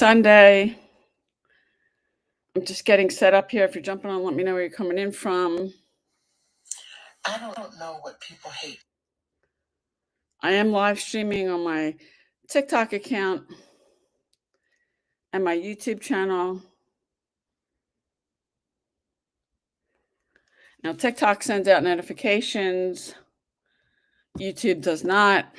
Sunday. I'm just getting set up here. If you're jumping on, let me know where you're coming in from. I don't know what people hate. I am live streaming on my TikTok account and my YouTube channel. Now, TikTok sends out notifications, YouTube does not.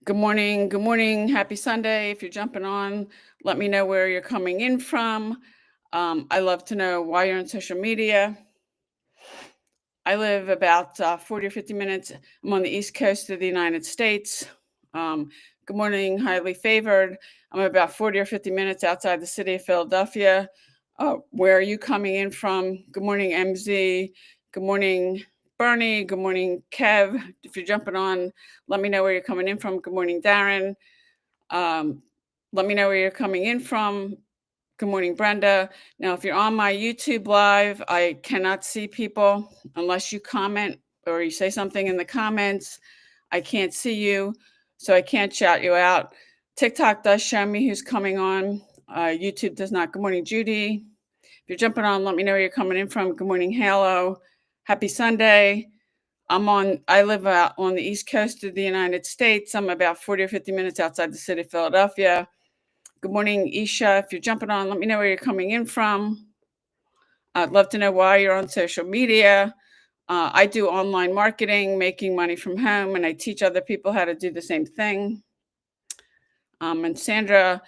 Good morning. Good morning. Happy Sunday. If you're jumping on, let me know where you're coming in from. I love to know why you're on social media. I live about 40 or 50 minutes. I'm on the East Coast of the United States. Good morning, highly favored. I'm about 40 or 50 minutes outside the city of Philadelphia. Where are you coming in from? Good morning, MZ. Good morning, Bernie. Good morning, Kev. If you're jumping on, let me know where you're coming in from. Good morning, Darren. Let me know where you're coming in from. Good morning, Brenda. Now, if you're on my YouTube live, I cannot see people unless you comment or you say something in the comments. I can't see you, so I can't shout you out. TikTok does show me who's coming on. YouTube does not. Good morning, Judy. If you're jumping on, let me know where you're coming in from. Good morning, Halo. Happy Sunday. I live out on the East Coast of the United States. I'm about 40 or 50 minutes outside the city of Philadelphia. Good morning, Isha. If you're jumping on, let me know where you're coming in from. I'd love to know why you're on social media. I do online marketing, making money from home, and I teach other people how to do the same thing. And Sandra,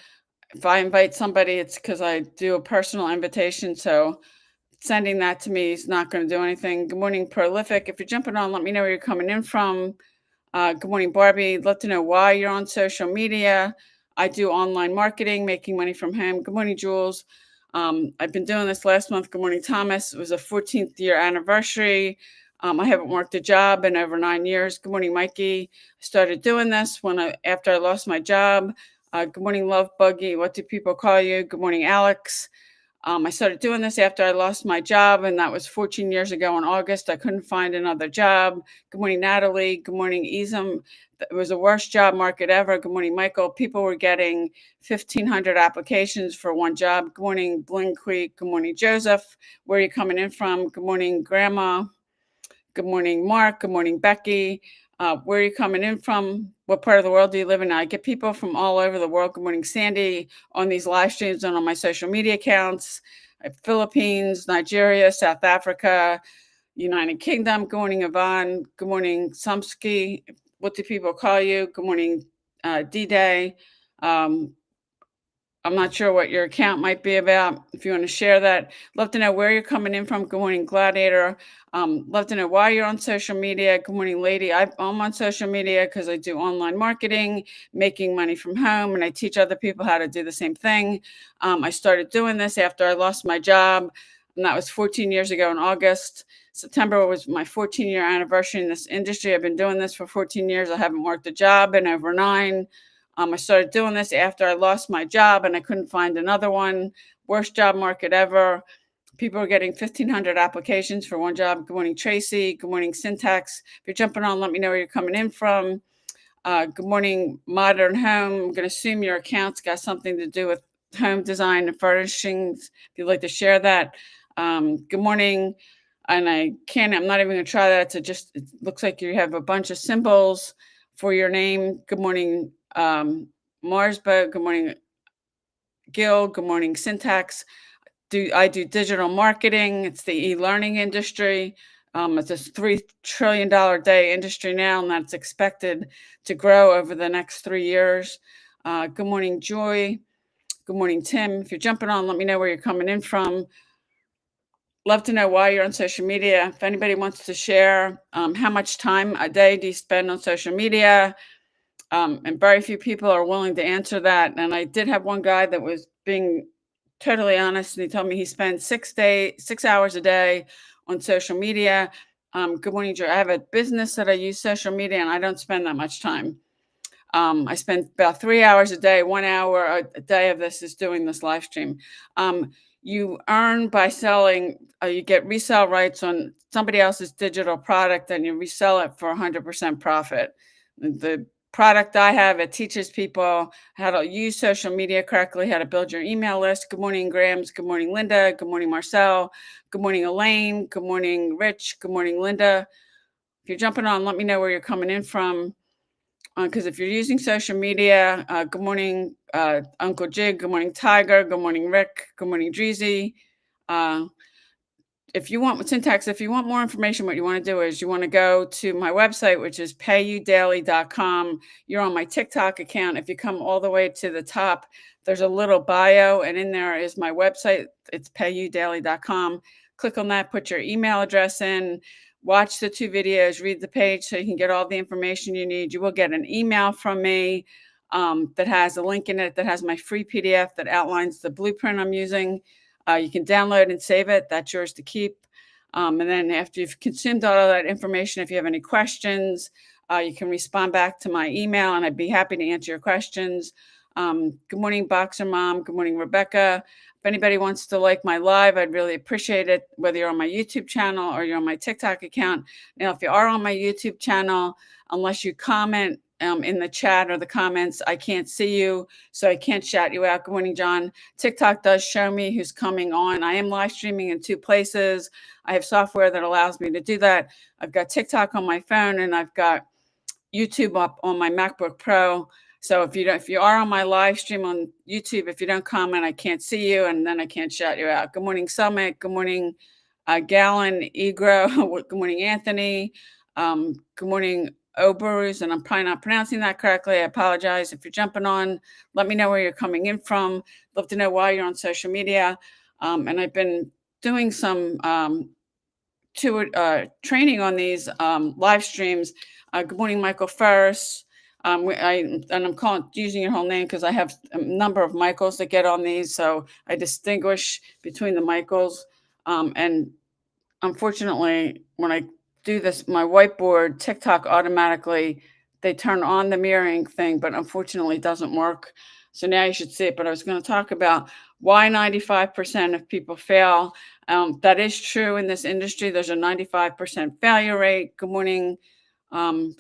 if I invite somebody, it's because I do a personal invitation. So sending that to me is not going to do anything. Good morning, Prolific. If you're jumping on, let me know where you're coming in from. Good morning, Barbie. Love to know why you're on social media. I do online marketing, making money from home. Good morning, Jules. I've been doing this last month. Good morning, Thomas. It was a 14th year anniversary. I haven't worked a job in over 9 years. Good morning, Mikey. I started doing this after I lost my job. Good morning, Love Buggy. What do people call you? Good morning, Alex. I started doing this after I lost my job, and that was 14 years ago in August. I couldn't find another job. Good morning, Natalie. Good morning, Ezam. It was the worst job market ever. Good morning, Michael. People were getting 1,500 applications for one job. Good morning, Bling Creek. Good morning, Joseph. Where are you coming in from? Good morning, Grandma. Good morning, Mark. Good morning, Becky. Where are you coming in from? What part of the world do you live in? I get people from all over the world. Good morning, Sandy, on these live streams and on my social media accounts. Philippines, Nigeria, South Africa, United Kingdom. Good morning, Yvonne. Good morning, Sumsky. What do people call you? Good morning, D-Day. I'm not sure what your account might be about. If you want to share that, love to know where you're coming in from. Good morning, Gladiator. Love to know why you're on social media. Good morning, lady. I'm on social media because I do online marketing, making money from home, and I teach other people how to do the same thing. I started doing this after I lost my job, and that was 14 years ago in August. September was my 14-year anniversary in this industry. I've been doing this for 14 years. I haven't worked a job in over 9. I started doing this after I lost my job and I couldn't find another one. Worst job market ever. People are getting 1,500 applications for one job. Good morning, Tracy. Good morning, Syntax. If you're jumping on, let me know where you're coming in from. Good morning, Modern Home. I'm going to assume your account's got something to do with home design and furnishings. If you'd like to share that. Good morning. And I'm not even going to try that. It looks like you have a bunch of symbols for your name. Good morning, Marsba. Good morning, Gil. Good morning, Syntax. I do digital marketing. It's the e-learning industry. It's a $3 trillion day industry now, and that's expected to grow over the next 3 years. Good morning, Joy. Good morning, Tim. If you're jumping on, let me know where you're coming in from. Love to know why you're on social media. If anybody wants to share, how much time a day do you spend on social media? And very few people are willing to answer that. And I did have one guy that was being totally honest, and he told me he spends 6 hours a day on social media. Good morning, Joe. I have a business that I use social media, and I don't spend that much time. I spend about 3 hours a day. 1 hour a day of this is doing this live stream. You earn by selling, you get resale rights on somebody else's digital product and you resell it for 100% profit. The product I have. It teaches people how to use social media correctly, how to build your email list. Good morning, Grams. Good morning, Linda. Good morning, Marcel. Good morning, Elaine. Good morning, Rich. Good morning, Linda. If you're jumping on, let me know where you're coming in from. Because if you're using social media, good morning, Uncle Jig. Good morning, Tiger. Good morning, Rick. Good morning, Dreezy. Uh, if you want syntax, if you want more information, what you want to do is you want to go to my website, which is payudaily.com. You're on my TikTok account. If you come all the way to the top, there's a little bio, and in there is my website. It's payudaily.com. Click on that, put your email address in, watch the 2 videos, read the page so you can get all the information you need. You will get an email from me that has a link in it that has my free PDF that outlines the blueprint I'm using. You can download and save it. That's yours to keep. And then after you've consumed all of that information, if you have any questions, you can respond back to my email, and I'd be happy to answer your questions. Good morning, Boxer Mom. Good morning, Rebecca. If anybody wants to like my live, I'd really appreciate it, whether you're on my YouTube channel or you're on my TikTok account. Now, if you are on my YouTube channel, unless you comment in the chat or the comments, I can't see you, so I can't shout you out. Good morning, John. TikTok does show me who's coming on. I am live streaming in 2 places. I have software that allows me to do that. I've got TikTok on my phone, and I've got YouTube up on my MacBook Pro. So if you are on my live stream on YouTube, if you don't comment, I can't see you, and then I can't shout you out. Good morning, Summit. Good morning, Gallon, Egro. Good morning, Anthony. Good morning, Oberus, and I'm probably not pronouncing that correctly. I apologize. If you're jumping on, let me know where you're coming in from. Love to know why you're on social media. And I've been doing some training on these live streams. Good morning, Michael Ferris. I'm using your whole name because I have a number of Michaels that get on these, so I distinguish between the Michaels. And unfortunately, when I do this, my whiteboard, TikTok automatically, they turn on the mirroring thing, but unfortunately it doesn't work. So now you should see it. But I was going to talk about why 95% of people fail. That is true in this industry. There's a 95% failure rate. Good morning,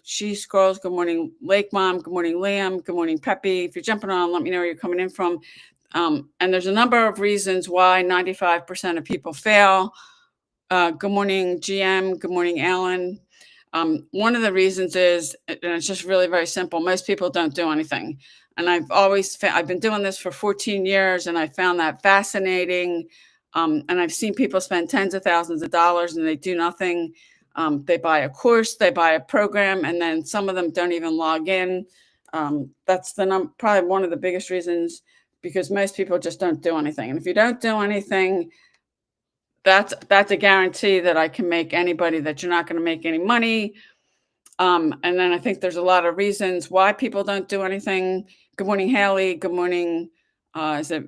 She Scrolls. Good morning, Lake Mom. Good morning, Liam. Good morning, Peppy. If you're jumping on, let me know where you're coming in from. And there's a number of reasons why 95% of people fail. Good morning, GM. Good morning, Alan. One of the reasons is, and it's just really very simple, most people don't do anything. And I've been doing this for 14 years, and I found that fascinating. And I've seen people spend tens of thousands of dollars and they do nothing. They buy a course, they buy a program, and then some of them don't even log in. That's probably one of the biggest reasons, because most people just don't do anything. And if you don't do anything, that's a guarantee that I can make anybody that you're not going to make any money. And then I think there's a lot of reasons why people don't do anything. Good morning, Haley. Good morning. Is it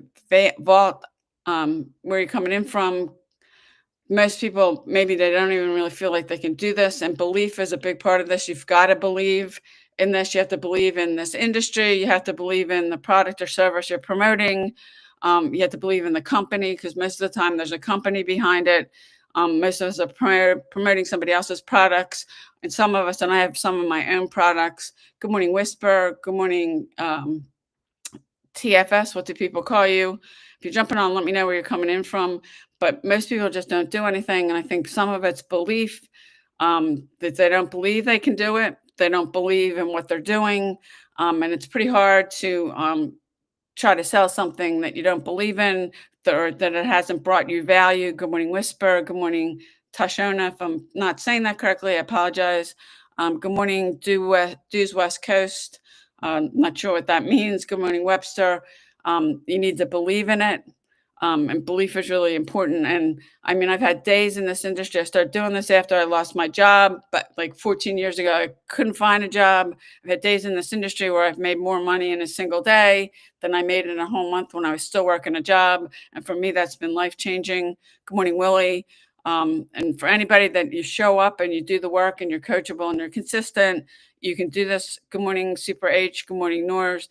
Vault? Where are you coming in from? Most people, maybe they don't even really feel like they can do this. And belief is a big part of this. You've got to believe in this. You have to believe in this industry. You have to believe in the product or service you're promoting. You have to believe in the company, because most of the time there's a company behind it. Most of us are promoting somebody else's products, and some of us, and I have some of my own products. Good morning, Whisper. Good morning, TFS. What do people call you? If you're jumping on, let me know where you're coming in from. But most people just don't do anything, and I think some of it's belief, that they don't believe they can do it. They don't believe in what they're doing, and it's pretty hard to try to sell something that you don't believe in, or that it hasn't brought you value. Good morning, Whisper. Good morning, Tashona. If I'm not saying that correctly, I apologize. Good morning, Dues West Coast. Not sure what that means. Good morning, Webster. You need to believe in it. And belief is really important. And I mean, I've had days in this industry. I started doing this after I lost my job, but like 14 years ago, I couldn't find a job. I've had days in this industry where I've made more money in a single day than I made in a whole month when I was still working a job. And for me, that's been life-changing. Good morning, Willie. And for anybody that you show up and you do the work and you're coachable and you're consistent, you can do this. Good morning, Super H. Good morning, Nors.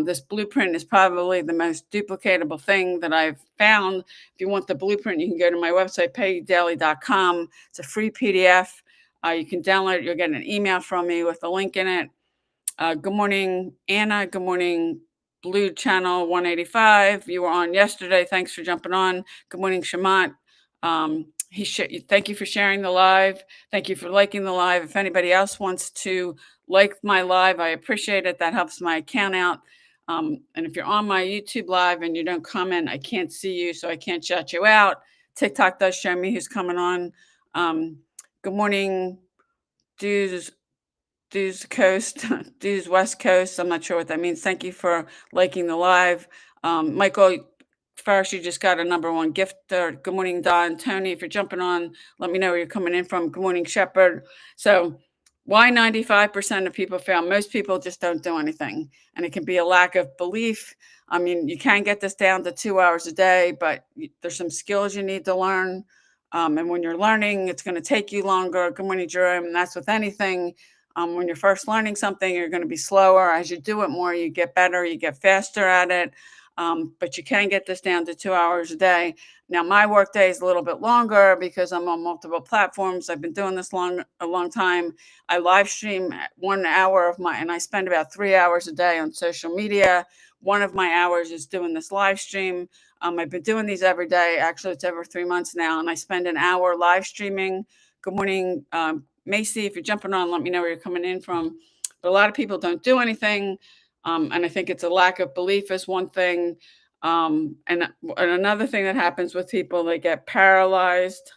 This blueprint is probably the most duplicatable thing that I've found. If you want the blueprint, you can go to my website, paydaily.com. It's a free PDF. You can download it. You'll get an email from me with a link in it. Good morning, Anna. Good morning, Blue Channel 185. You were on yesterday. Thanks for jumping on. Good morning, Shamat. Thank you for sharing the live. Thank you for liking the live. If anybody else wants to like my live, I appreciate it. That helps my account out. And if you're on my YouTube live and you don't comment, I can't see you, so I can't shout you out. TikTok does show me who's coming on. Good morning, dudes. Dues Coast, Dues West Coast. I'm not sure what that means. Thank you for liking the live. Michael Farish, you just got a #1 gift there. Good morning, Don. Tony, if you're jumping on, let me know where you're coming in from. Good morning, Shepherd. So, why 95% of people fail? Most people just don't do anything. And it can be a lack of belief. I mean, you can get this down to 2 hours a day, but there's some skills you need to learn. And when you're learning, it's going to take you longer. Good morning, Jerome. And that's with anything. When you're first learning something, you're going to be slower. As you do it more, you get better, you get faster at it. But you can get this down to 2 hours a day. Now, my work day is a little bit longer because I'm on multiple platforms. I've been doing this a long time. I live stream 1 hour and I spend about 3 hours a day on social media. One of my hours is doing this live stream. I've been doing these every day. Actually, it's over 3 months now, and I spend an hour live streaming. Good morning, Macy. If you're jumping on, let me know where you're coming in from. But a lot of people don't do anything. And I think it's a lack of belief is one thing. And another thing that happens with people, they get paralyzed.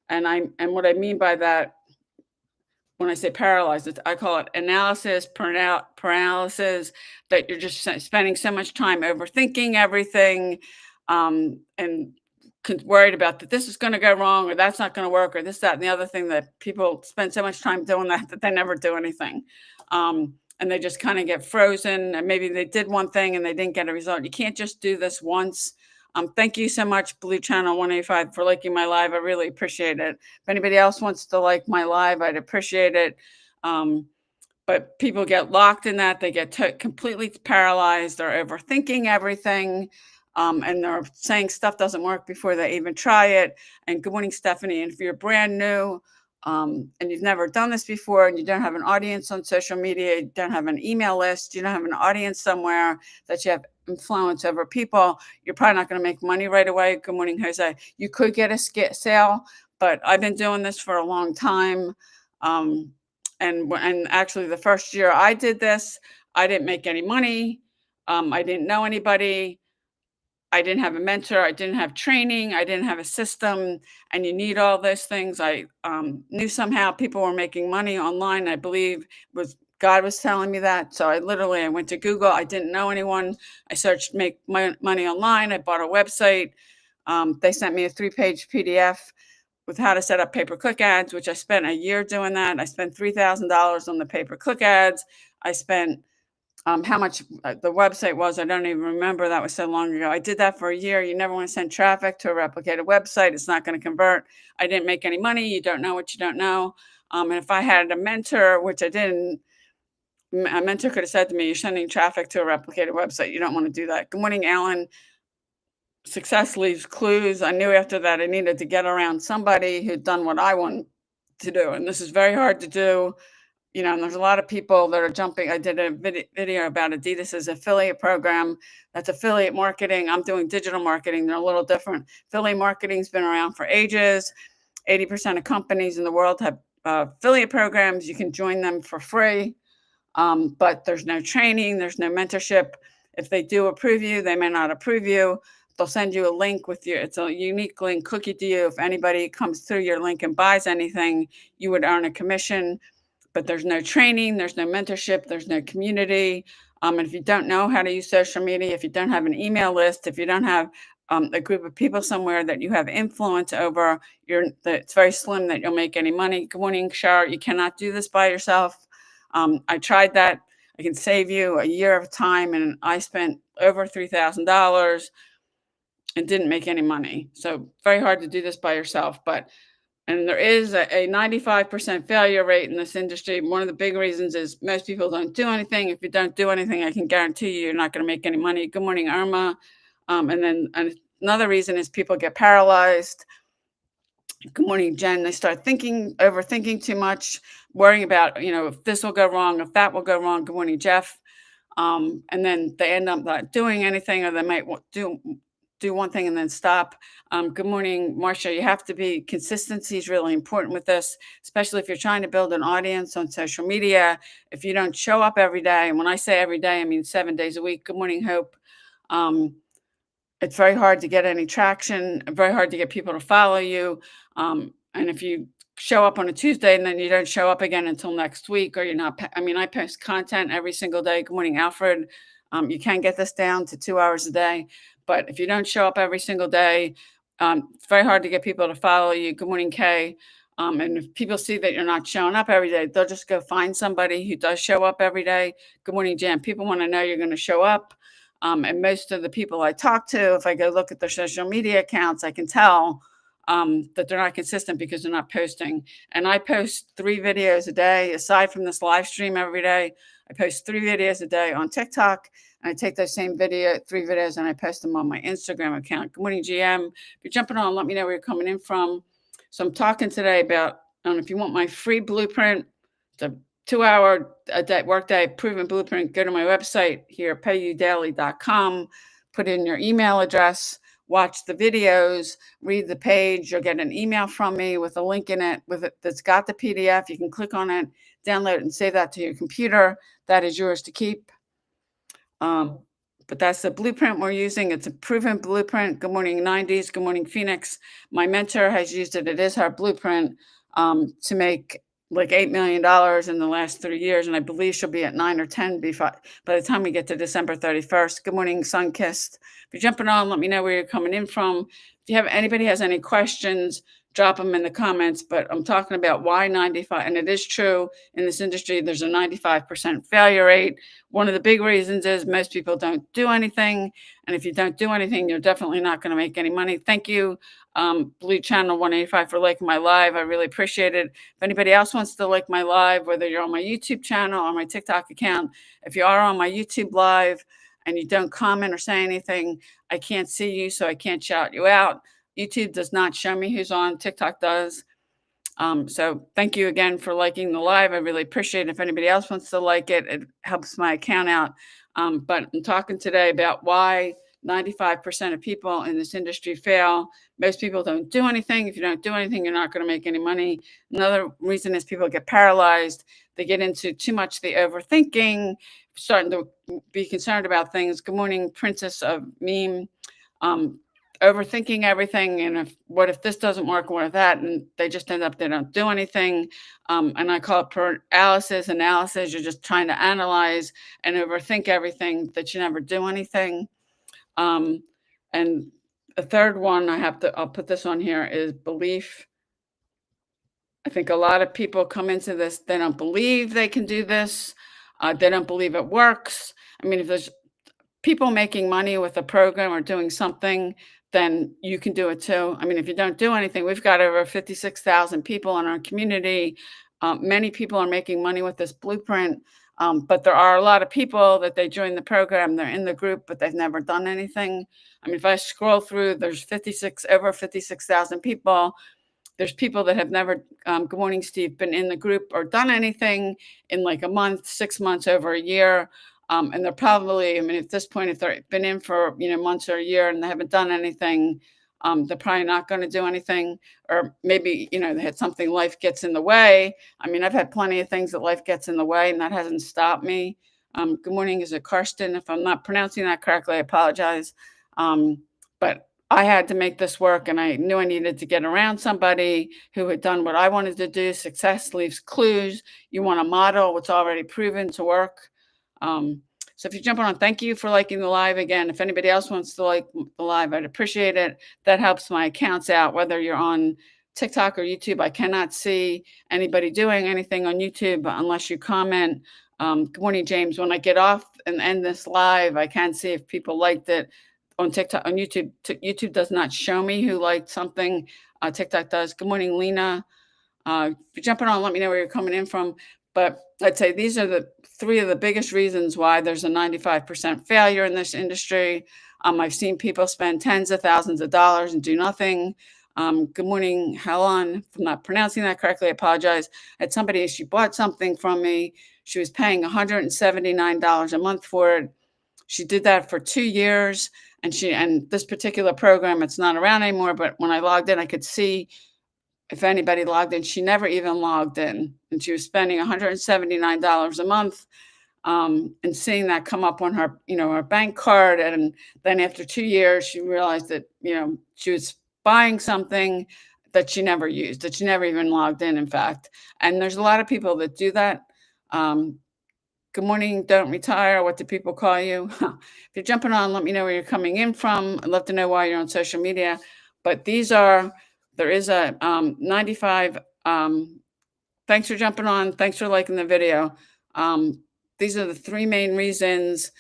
And what I mean by that, when I say paralyzed, I call it analysis paralysis, that you're just spending so much time overthinking everything, and worried about that this is going to go wrong, or that's not going to work, or this, that, and the other thing, that people spend so much time doing that they never do anything. And they just kind of get frozen, and maybe they did one thing and they didn't get a result. You can't just do this once. Thank you so much, Blue Channel 185, for liking my live. I really appreciate it. If anybody else wants to like my live, I'd appreciate it. But people get locked in that. They get completely paralyzed. They're overthinking everything. And they're saying stuff doesn't work before they even try it. And good morning, Stephanie. And if you're brand new and you've never done this before, and you don't have an audience on social media, you don't have an email list, you don't have an audience somewhere that you have influence over people, you're probably not going to make money right away. Good morning, Jose. You could get a sale, but I've been doing this for a long time. And actually, the first year I did this, I didn't make any money. I didn't know anybody. I didn't have a mentor. I didn't have training. I didn't have a system. And you need all those things. I knew somehow people were making money online. I believe God was telling me that. So I went to Google. I didn't know anyone. I searched make money online. I bought a website. They sent me a 3-page PDF with how to set up pay-per-click ads, which I spent a year doing that. I spent $3,000 on the pay-per-click ads. I spent how much the website was, I don't even remember. That was so long ago. I did that for a year. You never want to send traffic to a replicated website. It's not going to convert. I didn't make any money. You don't know what you don't know. And if I had a mentor, which I didn't, a mentor could have said to me, you're sending traffic to a replicated website. You don't want to do that. Good morning, Alan. Success leaves clues. I knew after that I needed to get around somebody who'd done what I wanted to do. And this is very hard to do. And there's a lot of people that are jumping. I did a video about Adidas's affiliate program. That's affiliate marketing. I'm doing digital marketing. They're a little different. Affiliate marketing's been around for ages. 80% of companies in the world have affiliate programs. You can join them for free, but there's no training. There's no mentorship. If they do approve you, they may not approve you. They'll send you a link it's a unique link cookie to you. If anybody comes through your link and buys anything, you would earn a commission. But there's no training, there's no mentorship, there's no community. And if you don't know how to use social media, if you don't have an email list, if you don't have a group of people somewhere that you have influence over, it's very slim that you'll make any money. Good morning, Shar. You cannot do this by yourself. I tried that. I can save you a year of time, and I spent over $3,000 and didn't make any money. So very hard to do this by yourself, and there is a 95% failure rate in this industry. One of the big reasons is most people don't do anything. If you don't do anything, I can guarantee you're not going to make any money. Good morning, Irma. And then another reason is people get paralyzed. Good morning, Jen. They start overthinking too much, worrying about, if this will go wrong, if that will go wrong. Good morning, Jeff. And then they end up not doing anything, or they might do one thing and then stop. Good morning, Marcia. You have to be consistency is really important with this, especially if you're trying to build an audience on social media. If you don't show up every day, and when I say every day, I mean 7 days a week. Good morning, Hope. It's very hard to get any traction, very hard to get people to follow you. And if you show up on a Tuesday and then you don't show up again until next week, or you're not, I post content every single day. Good morning, Alfred. You can get this down to 2 hours a day, but if you don't show up every single day, it's very hard to get people to follow you. Good morning, Kay. And if people see that you're not showing up every day, they'll just go find somebody who does show up every day. Good morning, Jan. People want to know you're going to show up. And most of the people I talk to, if I go look at their social media accounts, I can tell that they're not consistent because they're not posting. And I post 3 videos a day. Aside from this live stream every day, I post 3 videos a day on TikTok. And I take those same 3 videos, and I post them on my Instagram account. Good morning, GM. If you're jumping on, let me know where you're coming in from. So I'm talking today about, if you want my free blueprint, the 2-hour a day workday proven blueprint, go to my website here, payudaily.com, put in your email address, watch the videos, read the page. You'll get an email from me with a link in it that's got the PDF. You can click on it, download it, and save that to your computer. That is yours to keep. But that's the blueprint we're using. It's a proven blueprint. Good morning, 90s. Good morning, Phoenix. My mentor has used it. It is her blueprint to make like $8 million in the last 3 years. And I believe she'll be at 9 or 10 by the time we get to December 31st. Good morning, Sunkissed. If you're jumping on, let me know where you're coming in from. If anybody has any questions, drop them in the comments. But I'm talking about why 95, and it is true in this industry, there's a 95% failure rate. One of the big reasons is most people don't do anything. And if you don't do anything, you're definitely not going to make any money. Thank you, Blue Channel 185, for liking my live. I really appreciate it. If anybody else wants to like my live, whether you're on my YouTube channel or my TikTok account, if you are on my YouTube live and you don't comment or say anything, I can't see you, so I can't shout you out. YouTube does not show me who's on. TikTok does. So thank you again for liking the live. I really appreciate it. If anybody else wants to like it, it helps my account out. But I'm talking today about why 95% of people in this industry fail. Most people don't do anything. If you don't do anything, you're not going to make any money. Another reason is people get paralyzed. They get into too much the overthinking, starting to be concerned about things. Good morning, Princess of Meme. Overthinking everything, and what if this doesn't work, what if that, and they just end up, they don't do anything. And I call it paralysis analysis. You're just trying to analyze and overthink everything that you never do anything. And the third one I'll put this on here is belief. I think a lot of people come into this, they don't believe they can do this. They don't believe it works. I mean, if there's people making money with a program or doing something, then you can do it too. I mean, if you don't do anything, we've got over 56,000 people in our community. Many people are making money with this blueprint, but there are a lot of people that they join the program, they're in the group, but they've never done anything. I mean, if I scroll through, there's over 56,000 people. There's people that have never, good morning, Steve, been in the group or done anything in like a month, 6 months, over a year. And they're probably, I mean, at this point, if they've been in for, months or a year and they haven't done anything, they're probably not going to do anything. Or maybe, they had something, life gets in the way. I mean, I've had plenty of things that life gets in the way, and that hasn't stopped me. Good morning, is it Karsten? If I'm not pronouncing that correctly, I apologize. But I had to make this work, and I knew I needed to get around somebody who had done what I wanted to do. Success leaves clues. You want to model what's already proven to work. So if you're jumping on, thank you for liking the live. Again, if anybody else wants to like the live, I'd appreciate it. That helps my accounts out, whether you're on TikTok or YouTube. I cannot see anybody doing anything on YouTube unless you comment. Good morning, James. When I get off and end this live, I can see if people liked it on TikTok. On YouTube, YouTube does not show me who liked something. TikTok does. Good morning, Lena. If you're jumping on, let me know where you're coming in from. But I'd say these are the 3 of the biggest reasons why there's a 95% failure in this industry. I've seen people spend tens of thousands of dollars and do nothing. Good morning, Helen. If I'm not pronouncing that correctly, I apologize. I had somebody, she bought something from me. She was paying $179 a month for it. She did that for 2 years. And this particular program, it's not around anymore, but when I logged in, I could see if anybody logged in. She never even logged in. And she was spending $179 a month, and seeing that come up on her, her bank card. And then after 2 years, she realized that, she was buying something that she never used, that she never even logged in fact. And there's a lot of people that do that. Um, Good morning, don't retire. What do people call you? If you're jumping on, let me know where you're coming in from. I'd love to know why you're on social media. But there is a 95. Thanks for jumping on. Thanks for liking the video. Um, these are the three main reasons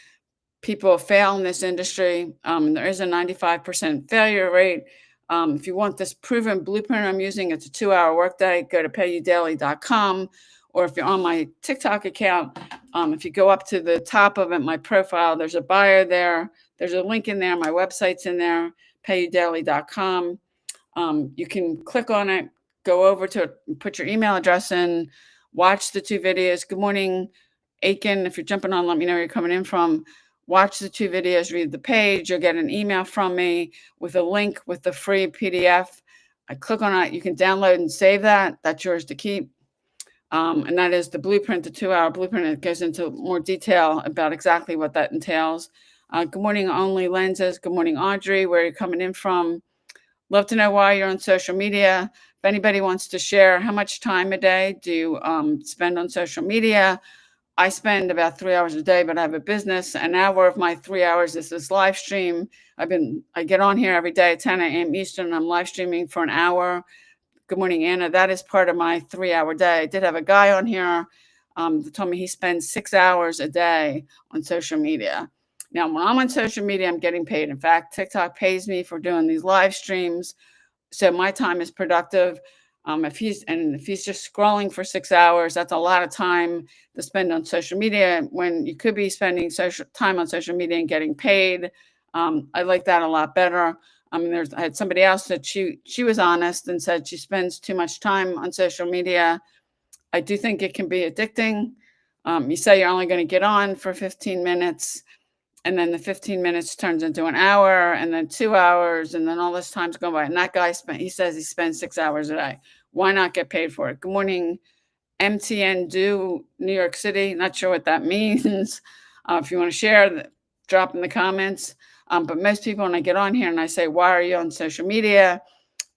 people fail in this industry. There is a 95% failure rate. If you want this proven blueprint I'm using, it's a 2-hour workday. Go to payudaily.com. Or if you're on my TikTok account, if you go up to the top of it, my profile, there's a bio there. There's a link in there. My website's in there, payudaily.com. You can click on it, go over to it, put your email address in, watch the 2 videos. Good morning, Aiken. If you're jumping on, let me know where you're coming in from. Watch the 2 videos, read the page. You'll get an email from me with a link with the free PDF. I click on it. You can download and save that. That's yours to keep. And that is the blueprint, the 2-hour blueprint. It goes into more detail about exactly what that entails. Good morning, Only Lenses. Good morning, Audrey. Where are you coming in from? Love to know why you're on social media. If anybody wants to share, how much time a day do you spend on social media? I spend about 3 hours a day, but I have a business. An hour of my 3 hours is this live stream. I get on here every day at 10 a.m. Eastern. And I'm live streaming for an hour. Good morning, Anna. That is part of my 3-hour day. I did have a guy on here that told me he spends 6 hours a day on social media. Now, when I'm on social media, I'm getting paid. In fact, TikTok pays me for doing these live streams. So my time is productive. If he's just scrolling for 6 hours, that's a lot of time to spend on social media when you could be spending time on social media and getting paid. I like that a lot better. I had somebody else that she was honest and said she spends too much time on social media. I do think it can be addicting. You say you're only going to get on for 15 minutes, and then the 15 minutes turns into an hour, and then 2 hours, and then all this time's going by. And that guy he says he spends 6 hours a day. Why not get paid for it? Good morning, MTN Do New York City. Not sure what that means. If you want to share, drop in the comments. But most people, when I get on here and I say, why are you on social media?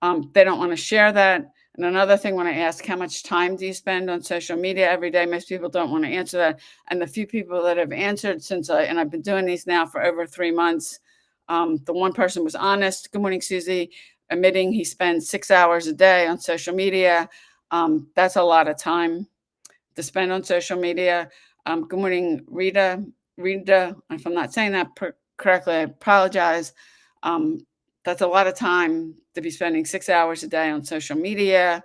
They don't want to share that. And another thing, when I ask how much time do you spend on social media every day, most people don't want to answer that. And the few people that have answered and I've been doing these now for over 3 months, the one person was honest. Good morning, Susie, admitting he spends 6 hours a day on social media. That's a lot of time to spend on social media. Good morning, Rita. If I'm not saying that correctly, I apologize. That's a lot of time to be spending 6 hours a day on social media,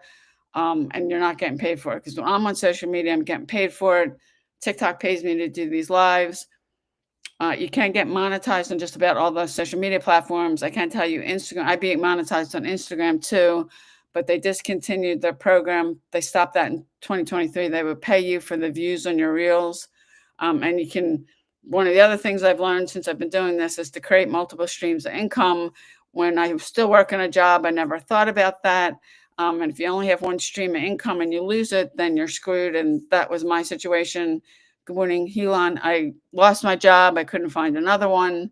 and you're not getting paid for it. Because when I'm on social media, I'm getting paid for it. TikTok pays me to do these lives. You can get monetized on just about all those social media platforms. I can tell you, Instagram, I be monetized on Instagram too, but they discontinued their program. They stopped that in 2023. They would pay you for the views on your reels. And one of the other things I've learned since I've been doing this is to create multiple streams of income. When I was still working a job, I never thought about that. And if you only have one stream of income and you lose it, then you're screwed. And that was my situation. Good morning, Helan. I lost my job. I couldn't find another one.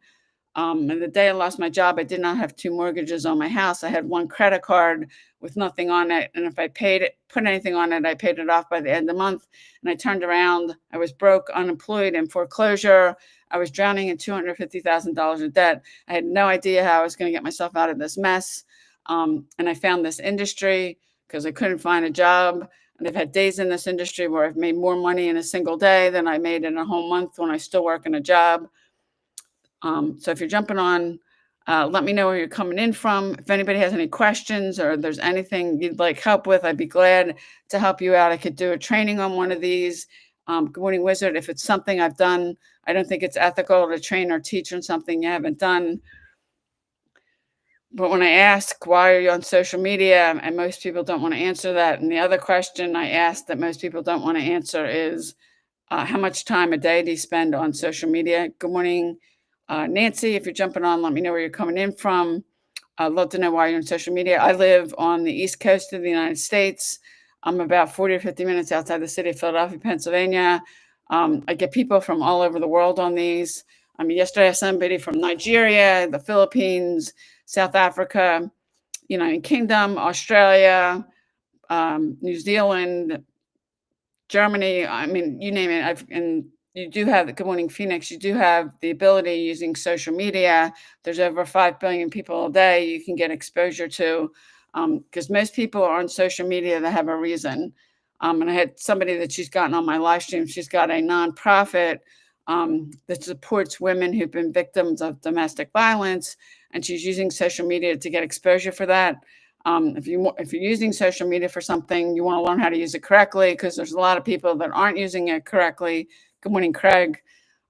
And the day I lost my job, I did not have 2 mortgages on my house. I had 1 credit card with nothing on it. And if I put anything on it, I paid it off by the end of the month. And I turned around. I was broke, unemployed, in foreclosure. I was drowning in $250,000 of debt. I had no idea how I was going to get myself out of this mess. And I found this industry because I couldn't find a job. And I've had days in this industry where I've made more money in a single day than I made in a whole month when I still work in a job. So if you're jumping on, let me know where you're coming in from. If anybody has any questions or there's anything you'd like help with, I'd be glad to help you out. I could do a training on one of these. Good morning, Wizard. If it's something I've done, I don't think it's ethical to train or teach on something you haven't done. But when I ask, why are you on social media? And most people don't want to answer that. And the other question I ask that most people don't want to answer is, how much time a day do you spend on social media? Good morning, Nancy. If you're jumping on, let me know where you're coming in from. I'd love to know why you're on social media. I live on the East Coast of the United States. I'm about 40 or 50 minutes outside the city of Philadelphia, Pennsylvania. I get people from all over the world on these. I mean, yesterday I saw somebody from Nigeria, the Philippines, South Africa, United Kingdom, Australia, New Zealand, Germany. I mean, you name it. And you do have, Good Morning Phoenix, you do have the ability using social media. There's over 5 billion people a day you can get exposure to, because most people are on social media that have a reason. And I had somebody that she's gotten on my live stream. She's got a nonprofit that supports women who've been victims of domestic violence, and she's using social media to get exposure for that. If you're using social media for something, you want to learn how to use it correctly, because there's a lot of people that aren't using it correctly. Good morning, Craig.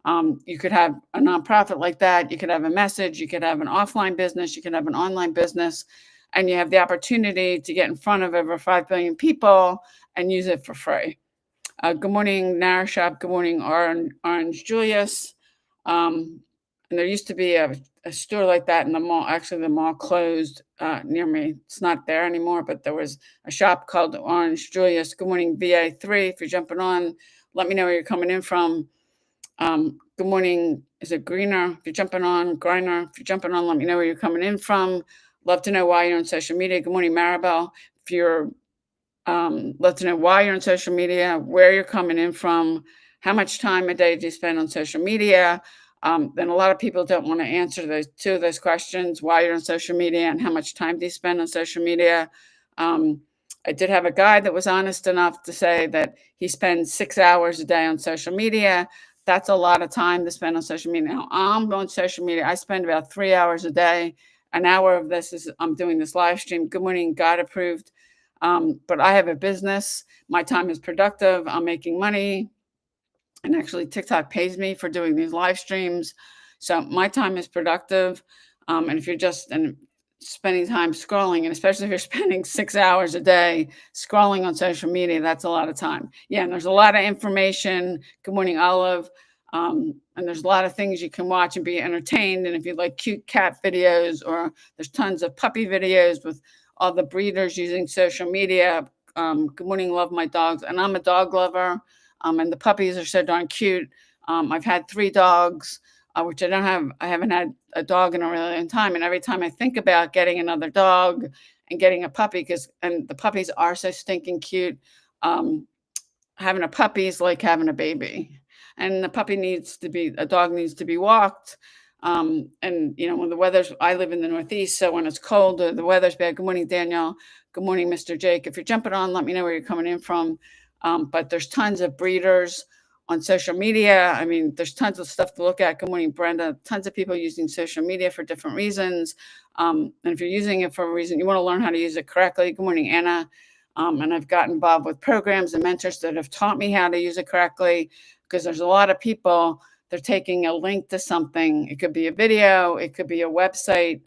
You could have a nonprofit like that. You could have a message. You could have an offline business. You could have an online business, and you have the opportunity to get in front of over 5 billion people and use it for free. Good morning, Narashop. Good morning, Orange Julius. And there used to be a store like that in the mall. Actually, the mall closed near me. It's not there anymore, but there was a shop called Orange Julius. Good morning, VA3. If you're jumping on, let me know where you're coming in from. Good morning. Is it Greener? If you're jumping on, Griner. If you're jumping on, let me know where you're coming in from. Love to know why you're on social media. Good morning, Maribel. If you're love to know why you're on social media, where you're coming in from, how much time a day do you spend on social media. Then a lot of people don't want to answer those two of those questions: why you're on social media and how much time do you spend on social media. I did have a guy that was honest enough to say that he spends 6 hours a day on social media. That's a lot of time to spend on social media. Now, I'm on social media. I spend about 3 hours a day. An hour of this is I'm doing this live stream. Good morning, God approved. But I have a business. My time is productive. I'm making money. And actually, TikTok pays me for doing these live streams. So my time is productive. And if you're just spending time scrolling, and especially if you're spending 6 hours a day scrolling on social media, that's a lot of time. Yeah, and there's a lot of information. Good morning, Olive. And there's a lot of things you can watch and be entertained. And if you like cute cat videos, or there's tons of puppy videos with all the breeders using social media. Good morning, love my dogs. And I'm a dog lover. And the puppies are so darn cute. I've had 3 dogs, which I haven't had a dog in a really long time. And every time I think about getting another dog and getting a puppy, and the puppies are so stinking cute, having a puppy is like having a baby. And a dog needs to be walked. And when the I live in the Northeast, so when it's cold or the weather's bad. Good morning, Danielle. Good morning, Mr. Jake. If you're jumping on, let me know where you're coming in from. But there's tons of breeders on social media. I mean, there's tons of stuff to look at. Good morning, Brenda. Tons of people using social media for different reasons. And if you're using it for a reason, you want to learn how to use it correctly. Good morning, Anna. And I've gotten involved with programs and mentors that have taught me how to use it correctly, because there's a lot of people, they're taking a link to something. It could be a video, it could be a website,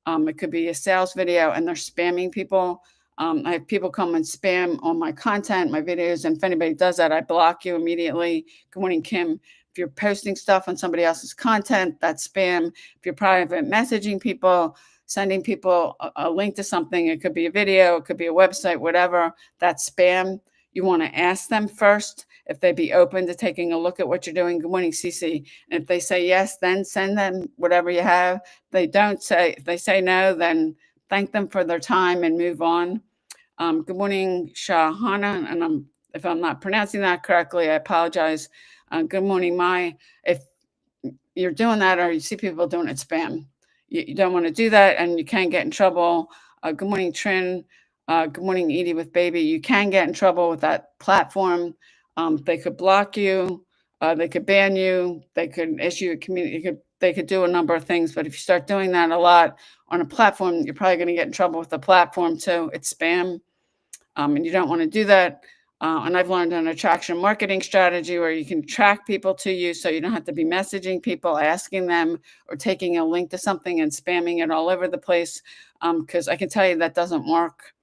it could be a sales video, and they're spamming people. I have people come and spam on my content, my videos, and if anybody does that, I block you immediately. Good morning, Kim. If you're posting stuff on somebody else's content, that's spam. If you're private messaging people, sending people a link to something, it could be a video, it could be a website, whatever, that's spam. You want to ask them first if they'd be open to taking a look at what you're doing. Good morning, Cece. And if they say yes, then send them whatever you have. If they say no, then thank them for their time and move on. Good morning, Shahana. And if I'm not pronouncing that correctly, I apologize. Good morning, Mai. If you're doing that, or you see people doing it, spam. You don't want to do that, and you can get in trouble. Good morning, Trin. Good morning, Edie with baby. You can get in trouble with that platform. They could block you. They could ban you. They could issue a community. They could do a number of things. But if you start doing that a lot on a platform, you're probably going to get in trouble with the platform too. It's spam, and you don't want to do that. And I've learned an attraction marketing strategy where you can track people to you so you don't have to be messaging people, asking them, or taking a link to something and spamming it all over the place. Because I can tell you that doesn't work.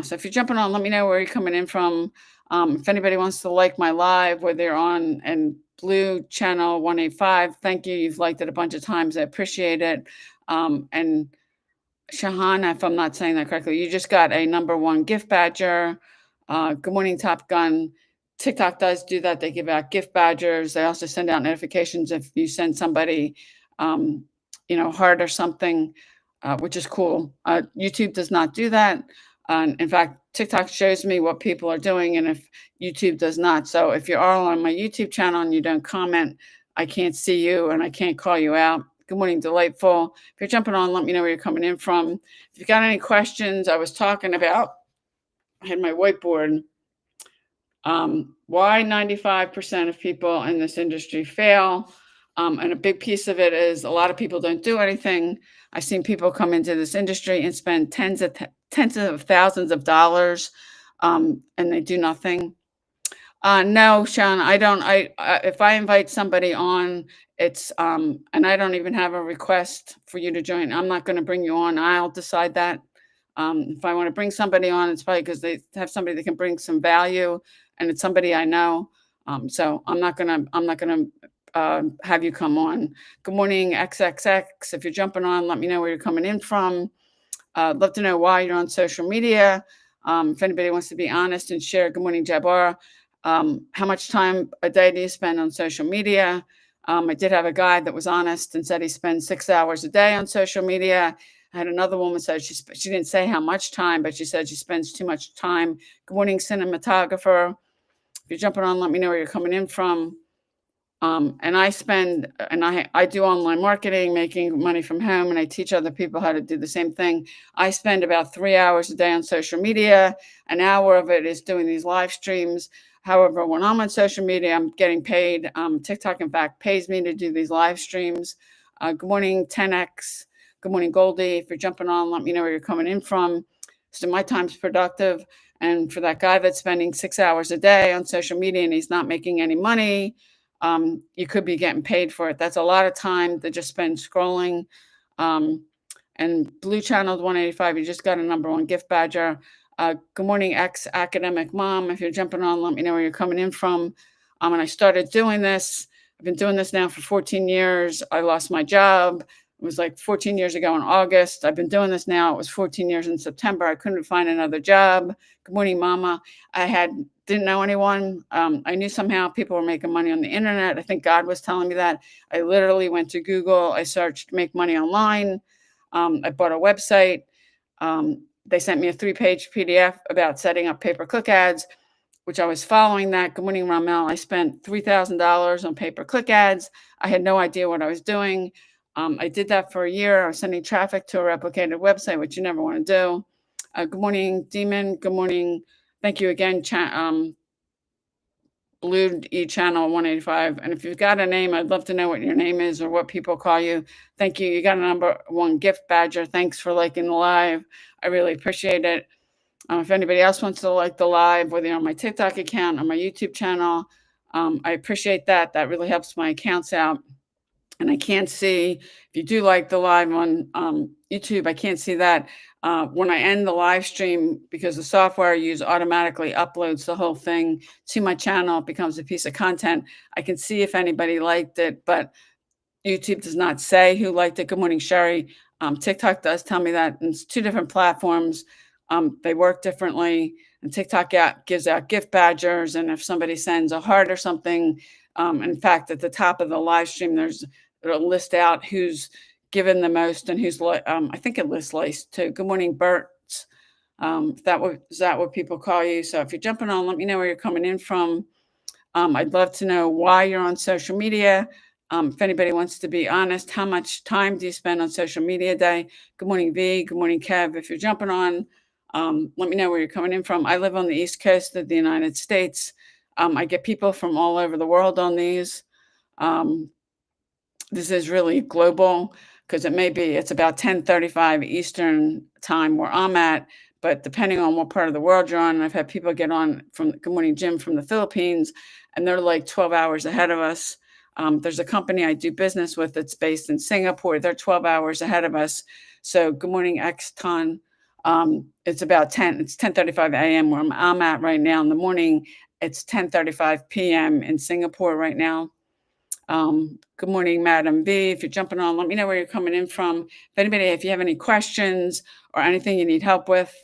So if you're jumping on, let me know where you're coming in from. If anybody wants to like my live, where they're on and Blue Channel 185, thank you. You've liked it a bunch of times. I appreciate it. And Shahana, if I'm not saying that correctly, you just got a #1 gift badger. Good morning, Top Gun. TikTok does do that. They give out gift badgers. They also send out notifications if you send somebody, heart or something, which is cool. YouTube does not do that. In fact, TikTok shows me what people are doing, and if YouTube does not. So if you're all on my YouTube channel and you don't comment, I can't see you and I can't call you out. Good morning, Delightful. If you're jumping on, let me know where you're coming in from. If you've got any questions, I was talking about, I had my whiteboard. Why 95% of people in this industry fail. And a big piece of it is a lot of people don't do anything. I've seen people come into this industry and spend tens of thousands of dollars, and they do nothing. No, Sean, I don't. If I invite somebody on, it's and I don't even have a request for you to join. I'm not going to bring you on. I'll decide that. If I want to bring somebody on, it's probably because they have somebody that can bring some value, and it's somebody I know. So I'm not gonna have you come on. Good morning, XXX. If you're jumping on, let me know where you're coming in from. I'd love to know why you're on social media. If anybody wants to be honest and share, good morning, Jabbar. How much time a day do you spend on social media? I did have a guy that was honest and said he spends 6 hours a day on social media. I had another woman said she didn't say how much time, but she said she spends too much time. Good morning, cinematographer. If you're jumping on, let me know where you're coming in from. And I do online marketing, making money from home, and I teach other people how to do the same thing. I spend about 3 hours a day on social media. An hour of it is doing these live streams. However, when I'm on social media, I'm getting paid. TikTok, in fact, pays me to do these live streams. Good morning, 10X. Good morning, Goldie. If you're jumping on, let me know where you're coming in from. So my time's productive. And for that guy that's spending 6 hours a day on social media and he's not making any money, you could be getting paid for it. That's a lot of time to just spend scrolling. And Blue Channel 185, you just got a #1 gift badger. Good morning, ex-academic mom. If you're jumping on, let me know where you're coming in from. And I started doing this. I've been doing this now for 14 years. I lost my job. It was like 14 years ago in August. I've been doing this now. It was 14 years in September. I couldn't find another job. Good morning, mama. Didn't know anyone. I knew somehow people were making money on the internet. I think God was telling me that. I literally went to Google. I searched make money online. I bought a website. They sent me a 3-page PDF about setting up pay-per-click ads, which I was following that. Good morning, Ramel. I spent $3,000 on pay-per-click ads. I had no idea what I was doing. I did that for a year. I was sending traffic to a replicated website, which you never want to do. Good morning, Demon. Good morning. Thank you again, Blue E Channel 185. And if you've got a name, I'd love to know what your name is or what people call you. Thank you. You got a #1 gift badger. Thanks for liking the live. I really appreciate it. If anybody else wants to like the live, whether you're on my TikTok account or my YouTube channel, I appreciate that. That really helps my accounts out. And I can't see if you do like the live on YouTube. I can't see that when I end the live stream because the software I use automatically uploads the whole thing to my channel. It becomes a piece of content. I can see if anybody liked it, but YouTube does not say who liked it. Good morning, Sherry. TikTok does tell me that. And it's 2 different platforms. They work differently. And TikTok gives out gift badgers. And if somebody sends a heart or something, in fact, at the top of the live stream, it'll list out who's given the most and who's I think it lists lice too. Good morning, Bert. Is that what people call you? So if you're jumping on, let me know where you're coming in from. I'd love to know why you're on social media. If anybody wants to be honest, how much time do you spend on social media a day? Good morning, V. Good morning, Kev. If you're jumping on, let me know where you're coming in from. I live on the East Coast of the United States. I get people from all over the world on these. This is really global because it's about 10:35 Eastern time where I'm at, but depending on what part of the world you're on, I've had people get on from Good Morning Jim from the Philippines, and they're like 12 hours ahead of us. There's a company I do business with that's based in Singapore. They're 12 hours ahead of us. So Good Morning Xton. It's about 10. It's 10:35 a.m. where I'm at right now in the morning. It's 10:35 p.m. in Singapore right now. Good morning, Madam V. If you're jumping on, let me know where you're coming in from. If you have any questions or anything you need help with,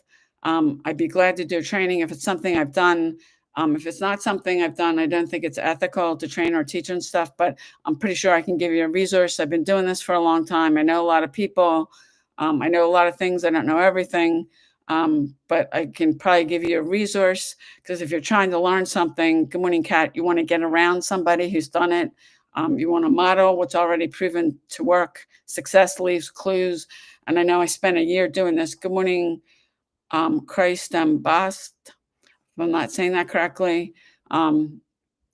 I'd be glad to do a training if it's something I've done. If it's not something I've done, I don't think it's ethical to train or teach and stuff, but I'm pretty sure I can give you a resource. I've been doing this for a long time. I know a lot of people. I know a lot of things. I don't know everything, but I can probably give you a resource, because if you're trying to learn something, good morning, Kat, you want to get around somebody who's done it. You want to model what's already proven to work. Success leaves clues. And I know I spent a year doing this. Good morning, Christ Bast. If I'm not saying that correctly. You want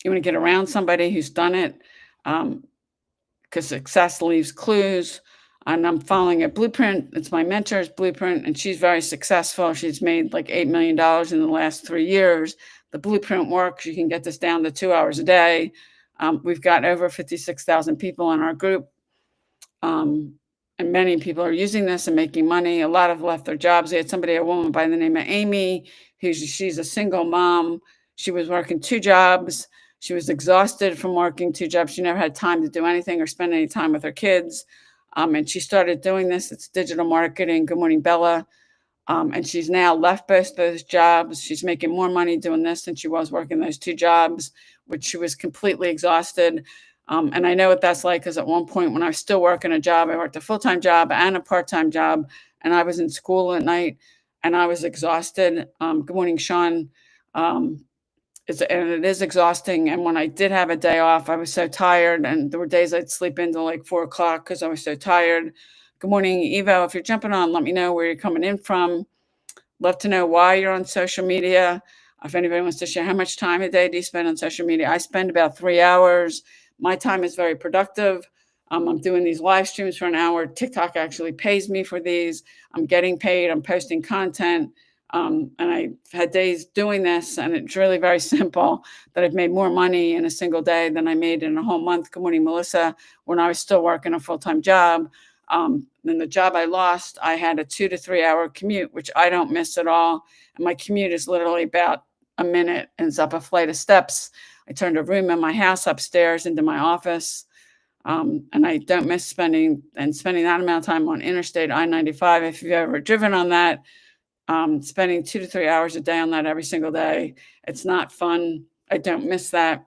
to get around somebody who's done it, because success leaves clues. And I'm following a blueprint. It's my mentor's blueprint, and she's very successful. She's made like $8 million in the last 3 years. The blueprint works. You can get this down to 2 hours a day. We've got over 56,000 people in our group. And many people are using this and making money. A lot have left their jobs. We had a woman by the name of Amy, she's a single mom. She was working 2 jobs. She was exhausted from working 2 jobs. She never had time to do anything or spend any time with her kids. And she started doing this. It's digital marketing. Good morning, Bella. And she's now left both those jobs. She's making more money doing this than she was working those 2 jobs, which she was completely exhausted. And I know what that's like, because at one point when I was still working a job, I worked a full-time job and a part-time job, and I was in school at night and I was exhausted. Good morning, Sean. It is exhausting. And when I did have a day off, I was so tired, and there were days I'd sleep into like 4 o'clock because I was so tired. Good morning, Evo. If you're jumping on, let me know where you're coming in from. Love to know why you're on social media. If anybody wants to share, how much time a day do you spend on social media? I spend about 3 hours. My time is very productive. I'm doing these live streams for an hour. TikTok actually pays me for these. I'm getting paid. I'm posting content. And I've had days doing this, and it's really very simple, that I've made more money in a single day than I made in a whole month. Good morning, Melissa. When I was still working a full-time job, then the job I lost, I had a 2 to 3 hour commute, which I don't miss at all. And my commute is literally about a minute, and it's up a flight of steps. I turned a room in my house upstairs into my office. And I don't miss spending that amount of time on Interstate I-95. If you've ever driven on that, spending 2 to 3 hours a day on that every single day, it's not fun. I don't miss that.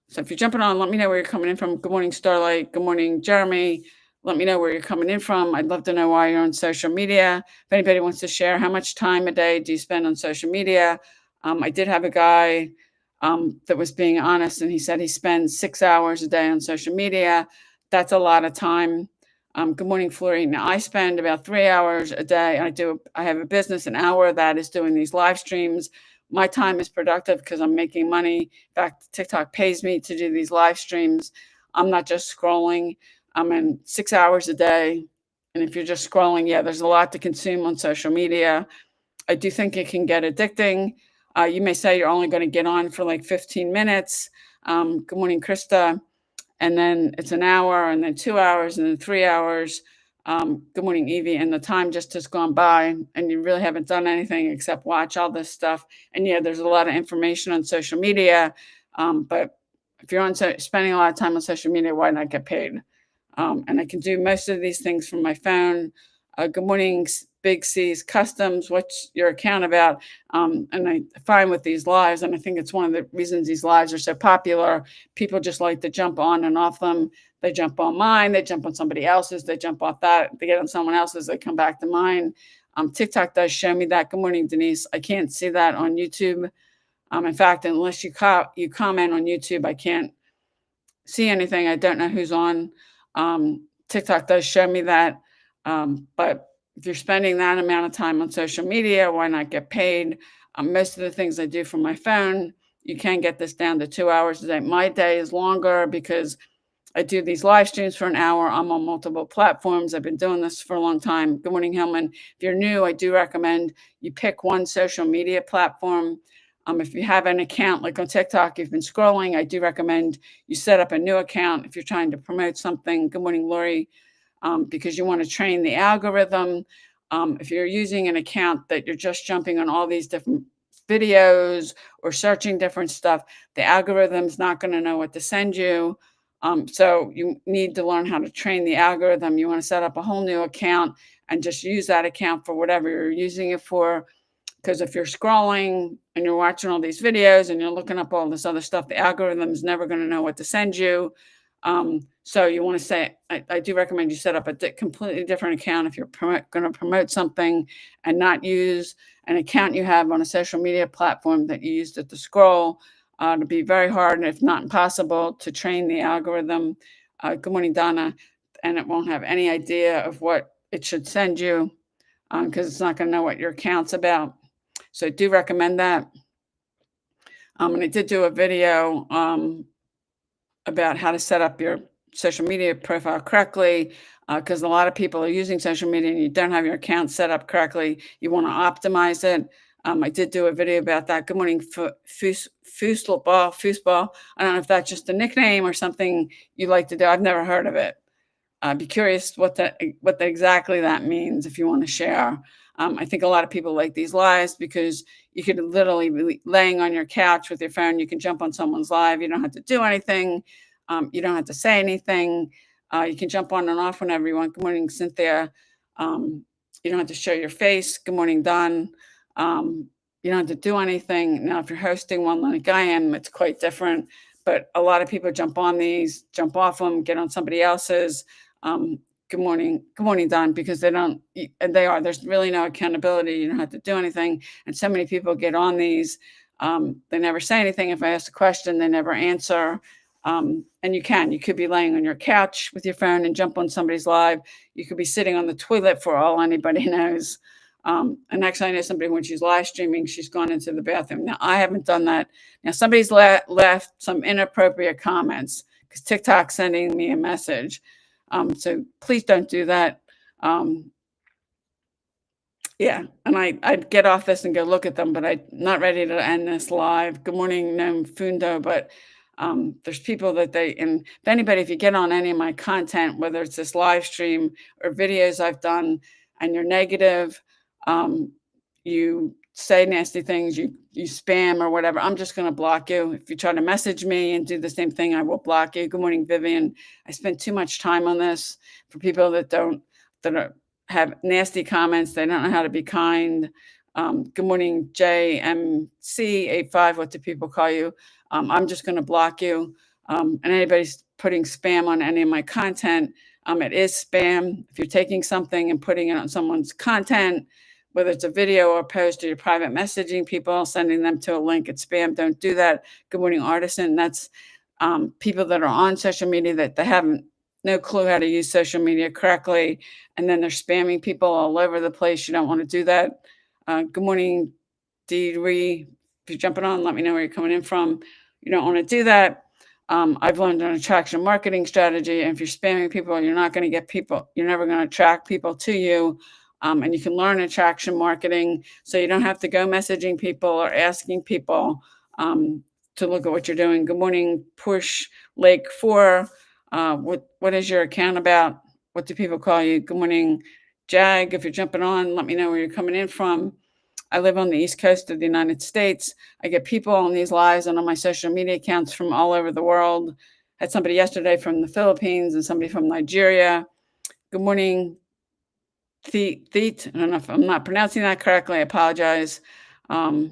So if you're jumping on, let me know where you're coming in from. Good morning, Starlight. Good morning, Jeremy. Let me know where you're coming in from. I'd love to know why you're on social media. If anybody wants to share, how much time a day do you spend on social media? I did have a guy that was being honest, and he said he spends 6 hours a day on social media. That's a lot of time. Good morning, Florine. Now, I spend about 3 hours a day. I have a business. An hour of that is doing these live streams. My time is productive because I'm making money. In fact, TikTok pays me to do these live streams. I'm not just scrolling. I'm in 6 hours a day. And if you're just scrolling, yeah, there's a lot to consume on social media. I do think it can get addicting. You may say you're only going to get on for like 15 minutes. Good morning, Krista. And then it's an hour, and then 2 hours, and then 3 hours. Good morning, Evie. And the time just has gone by, and you really haven't done anything except watch all this stuff. And yeah, there's a lot of information on social media. But if you're spending a lot of time on social media, why not get paid? And I can do most of these things from my phone. Good morning, Big C's Customs. What's your account about? And I find with these lives, and I think it's one of the reasons these lives are so popular, people just like to jump on and off them. They jump on mine, they jump on somebody else's, they jump off that, they get on someone else's, they come back to mine. TikTok does show me that. Good morning, Denise. I can't see that on YouTube. In fact, unless you comment on YouTube, I can't see anything. I don't know who's on. TikTok does show me that. But if you're spending that amount of time on social media, why not get paid? Most of the things I do from my phone, you can get this down to 2 hours a day. My day is longer because I do these live streams for an hour. I'm on multiple platforms. I've been doing this for a long time. Good morning, Hillman. If you're new, I do recommend you pick one social media platform. If you have an account like on TikTok, you've been scrolling, I do recommend you set up a new account if you're trying to promote something. Good morning, Lori. Because you want to train the algorithm. If you're using an account that you're just jumping on all these different videos or searching different stuff, the algorithm's not going to know what to send you. So you need to learn how to train the algorithm. You want to set up a whole new account and just use that account for whatever you're using it for. Because if you're scrolling and you're watching all these videos and you're looking up all this other stuff, the algorithm is never going to know what to send you. So you want to say, I do recommend you set up a completely different account if you're going to promote something and not use an account you have on a social media platform that you used it to scroll. To be very hard, and if not impossible, to train the algorithm. Good morning, Donna. And it won't have any idea of what it should send you because it's not going to know what your account's about. So I do recommend that. And I did do a video about how to set up your social media profile correctly because a lot of people are using social media and you don't have your account set up correctly. You want to optimize it. I did do a video about that. Good morning, Foosball. I don't know if that's just a nickname or something you like to do. I've never heard of it. I'd be curious what exactly that means if you want to share. I think a lot of people like these lives because you could literally be laying on your couch with your phone. You can jump on someone's live. You don't have to do anything. You don't have to say anything. You can jump on and off whenever you want. Good morning, Cynthia. You don't have to show your face. Good morning, Don. You don't have to do anything. Now, if you're hosting one like I am, it's quite different. But a lot of people jump on these, jump off them, get on somebody else's. Good morning, Don, because there's really no accountability. You don't have to do anything. And so many people get on these. They never say anything. If I ask a question, they never answer. And you could be laying on your couch with your phone and jump on somebody's live. You could be sitting on the toilet for all anybody knows. And actually, I know somebody when she's live streaming, she's gone into the bathroom. Now, I haven't done that. Now, somebody's left some inappropriate comments because TikTok's sending me a message. So please don't do that. Yeah, and I'd get off this and go look at them, but I'm not ready to end this live. Good morning, Gnome Fundo, but there's people that and if you get on any of my content, whether it's this live stream or videos I've done, and you're negative, you say nasty things, you spam or whatever, I'm just going to block you. If you try to message me and do the same thing, I will block you. Good morning, Vivian. I spent too much time on this for people that have nasty comments. They don't know how to be kind. Good morning, JMC85. What do people call you? I'm just going to block you. And anybody's putting spam on any of my content, it is spam. If you're taking something and putting it on someone's content, whether it's a video or a post, or you're private messaging people, sending them to a link, it's spam. Don't do that. Good morning, Artisan. That's people that are on social media that they haven't no clue how to use social media correctly, and then they're spamming people all over the place. You don't want to do that. Good morning, Dee. If you're jumping on, let me know where you're coming in from. You don't want to do that. I've learned an attraction marketing strategy. And if you're spamming people, you're not going to get people. You're never going to attract people to you. And you can learn attraction marketing so you don't have to go messaging people or asking people to look at what you're doing. Good morning, Push Lake 4. What is your account about? What do people call you? Good morning, Jag. If you're jumping on, let me know where you're coming in from. I live on the East Coast of the United States. I get people on these lives and on my social media accounts from all over the world. Had somebody yesterday from the Philippines and somebody from Nigeria. Good morning, Theet. I don't know if I'm not pronouncing that correctly. I apologize. Good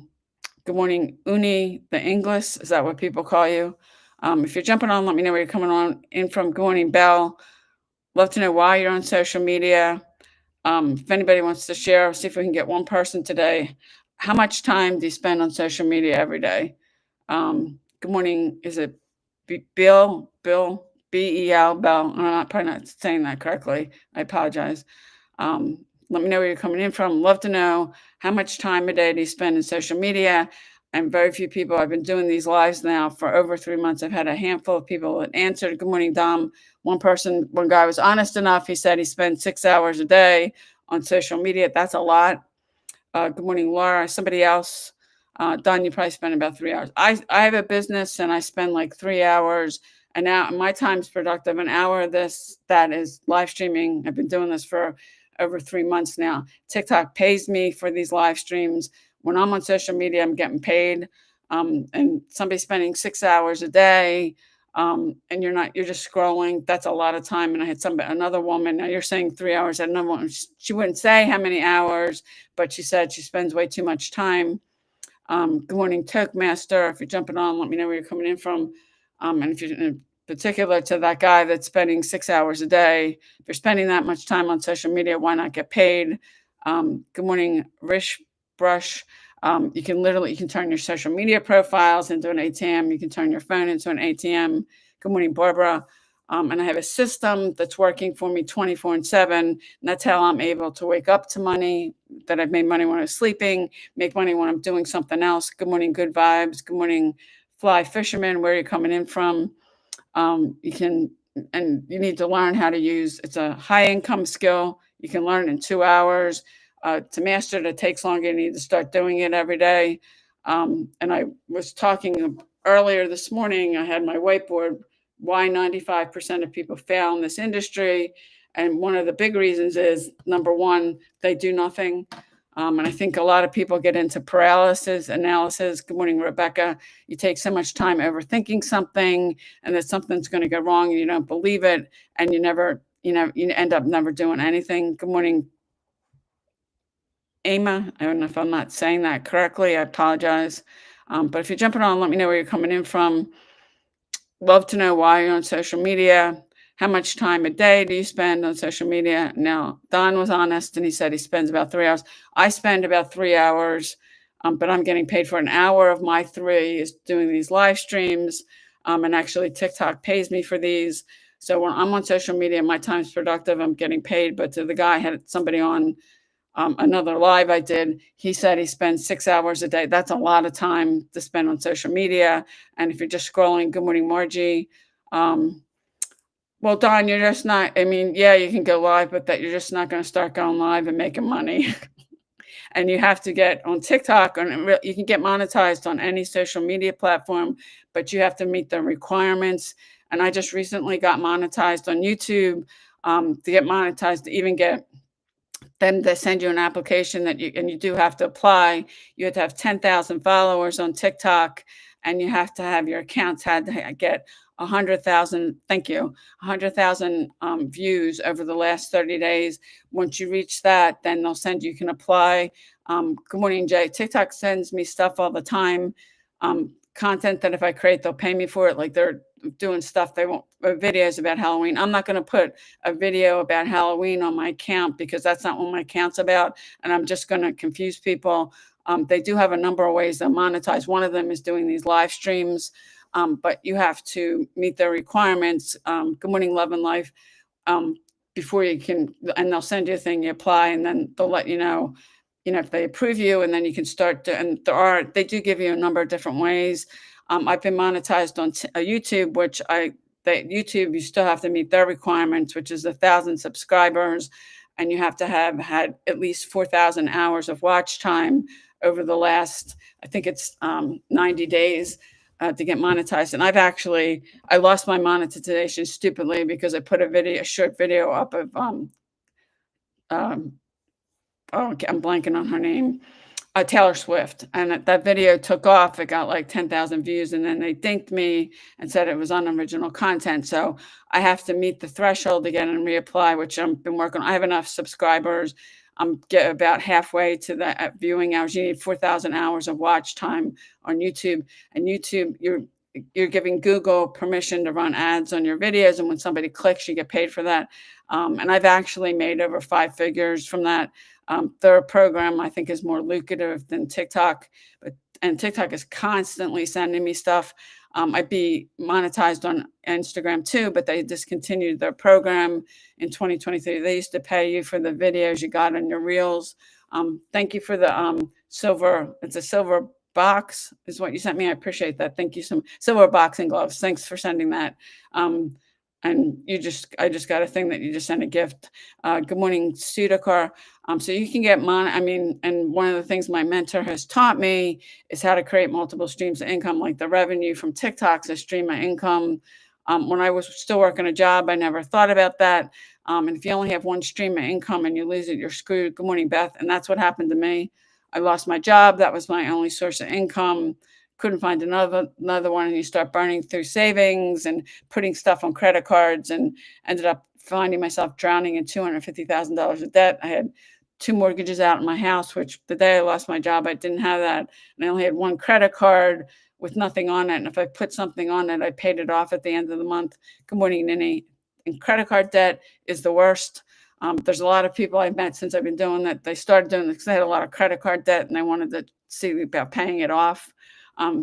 morning, Uni, the English. Is that what people call you? If you're jumping on, let me know where you're coming on in from. Good morning, Belle. Love to know why you're on social media. If anybody wants to share, see if we can get one person today. How much time do you spend on social media every day? Good morning. Is it Bill, B-E-L, Bell? I'm probably not saying that correctly. I apologize. Let me know where you're coming in from. Love to know how much time a day do you spend in social media. and very few people. I've been doing these lives now for over 3 months. I've had a handful of people that answered. Good morning, Dom. One guy was honest enough. He said he spends 6 hours a day on social media. That's a lot. Good morning, Laura. Somebody else. Don, you probably spend about 3 hours. I have a business and I spend like 3 hours. And now my time's productive. An hour of this, that is live streaming. I've been doing this for over 3 months now. TikTok pays me for these live streams. When I'm on social media, I'm getting paid. And somebody spending 6 hours a day, and you're just scrolling. That's a lot of time. And I had another woman. Now you're saying 3 hours. I had another one. She wouldn't say how many hours, but she said she spends way too much time. Good morning, Toastmaster. If you're jumping on, let me know where you're coming in from. And if you're in particular to that guy that's spending 6 hours a day, if you're spending that much time on social media, why not get paid? Good morning, Rish Brush. You can turn your social media profiles into an ATM. You can turn your phone into an ATM. Good morning, Barbara. And I have a system that's working for me 24/7. And that's how I'm able to wake up to money, that I've made money when I was sleeping, make money when I'm doing something else. Good morning, Good Vibes. Good morning, Fly Fisherman. Where are you coming in from? You need to learn how to it's a high income skill. You can learn in 2 hours. To master it, it takes longer. You need to start doing it every day. And I was talking earlier this morning, I had my whiteboard, why 95% of people fail in this industry. And one of the big reasons is, number one, they do nothing. And I think a lot of people get into paralysis analysis. Good morning, Rebecca. You take so much time overthinking something and that something's going to go wrong and you don't believe it. And you end up never doing anything. Good morning, Ama. I don't know if I'm not saying that correctly. I apologize. But if you're jumping on, let me know where you're coming in from. Love to know why you're on social media. How much time a day do you spend on social media? Now, Don was honest and he said he spends about 3 hours. I spend about 3 hours, but I'm getting paid for an hour of my 3 is doing these live streams. And actually, TikTok pays me for these. So when I'm on social media, my time's productive. I'm getting paid. But to the guy, I had somebody on another live I did, he said he spends 6 hours a day. That's a lot of time to spend on social media. And if you're just scrolling, good morning, Margie. Well, Don, you're just not, yeah, you can go live, but that you're just not going to start going live and making money. And you have to get on TikTok, you can get monetized on any social media platform, but you have to meet the requirements. And I just recently got monetized on YouTube. To get monetized, to even get them to send you an application and you do have to apply. You have to have 10,000 followers on TikTok, and you have to have your accounts had to get 100,000. Thank you. 100,000 views over the last 30 days. Once you reach that, then they'll send you can apply. Good morning, Jay. TikTok sends me stuff all the time. Content that if I create, they'll pay me for it. Like they're doing stuff they want videos about Halloween. I'm not going to put a video about Halloween on my account because that's not what my account's about. And I'm just going to confuse people. They do have a number of ways to monetize. One of them is doing these live streams. But you have to meet their requirements. Good morning, Love and Life. Before you can, and they'll send you a thing, you apply, and then they'll let you know if they approve you, and then you can start to, and they do give you a number of different ways. I've been monetized on YouTube, YouTube, you still have to meet their requirements, which is 1,000 subscribers, and you have to have had at least 4,000 hours of watch time over the last, I think it's 90 days to get monetized. And I lost my monetization stupidly because I put a short video up of, I'm blanking on her name, Taylor Swift. And that video took off. It got like 10,000 views. And then they dinked me and said it was unoriginal content. So I have to meet the threshold again and reapply, which I've been working on. I have enough subscribers. I'm about halfway to the viewing hours. You need 4,000 hours of watch time on YouTube. And YouTube, you're giving Google permission to run ads on your videos. And when somebody clicks, you get paid for that. And I've actually made over 5 figures from that. Their program, I think, is more lucrative than TikTok, and TikTok is constantly sending me stuff. I'd be monetized on Instagram too, but they discontinued their program in 2023. They used to pay you for the videos you got on your reels. Thank you for the silver. It's a silver box is what you sent me. I appreciate that. Thank you so much. Silver boxing gloves. Thanks for sending that. And I just got a thing that you just sent a gift. Good morning, Sudakar. So you can get and one of the things my mentor has taught me is how to create multiple streams of income, like the revenue from TikTok's a stream of income. When I was still working a job, I never thought about that. And if you only have one stream of income and you lose it, you're screwed. Good morning, Beth. And that's what happened to me. I lost my job. That was my only source of income. Couldn't find another one. And you start burning through savings and putting stuff on credit cards, and ended up finding myself drowning in $250,000 of debt. I had 2 mortgages out in my house, which the day I lost my job, I didn't have that. And I only had 1 credit card with nothing on it. And if I put something on it, I paid it off at the end of the month. Good morning, Nini. And credit card debt is the worst. There's a lot of people I've met since I've been doing that. They started doing this because they had a lot of credit card debt and they wanted to see about paying it off.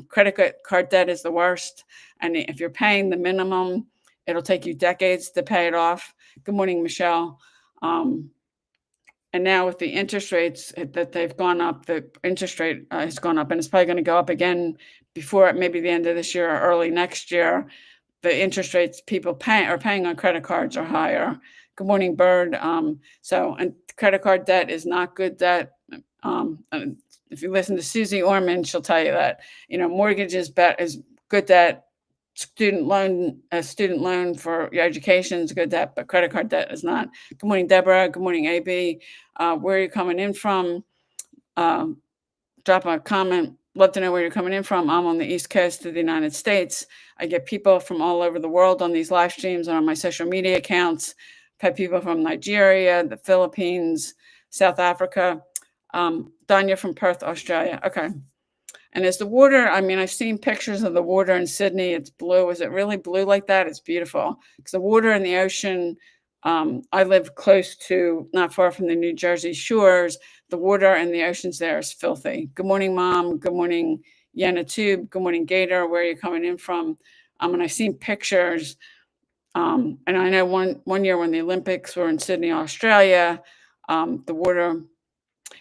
Credit card debt is the worst. And if you're paying the minimum, it'll take you decades to pay it off. Good morning, Michelle. And now with the interest rates that they've gone up, the interest rate has gone up, and it's probably going to go up again before maybe the end of this year or early next year. The interest rates people are paying on credit cards are higher. Good morning, Bird. And credit card debt is not good debt. And if you listen to Susie Orman, she'll tell you that, mortgage is good debt. Student loan for your education is good debt, but credit card debt is not. Good morning, Deborah. Good morning, AB. Where are you coming in from? Drop a comment. Love to know where you're coming in from. I'm on the East Coast of the United States. I get people from all over the world on these live streams and on my social media accounts. I've had people from Nigeria, the Philippines, South Africa. Danya from Perth, Australia. Okay. And is the water, I've seen pictures of the water in Sydney. It's blue. Is it really blue like that? It's beautiful. Because the water in the ocean, I live not far from the New Jersey shores. The water in the oceans there is filthy. Good morning, Mom. Good morning, Yenna Tube. Good morning, Gator. Where are you coming in from? And I've seen pictures. And I know one year when the Olympics were in Sydney, Australia, the water...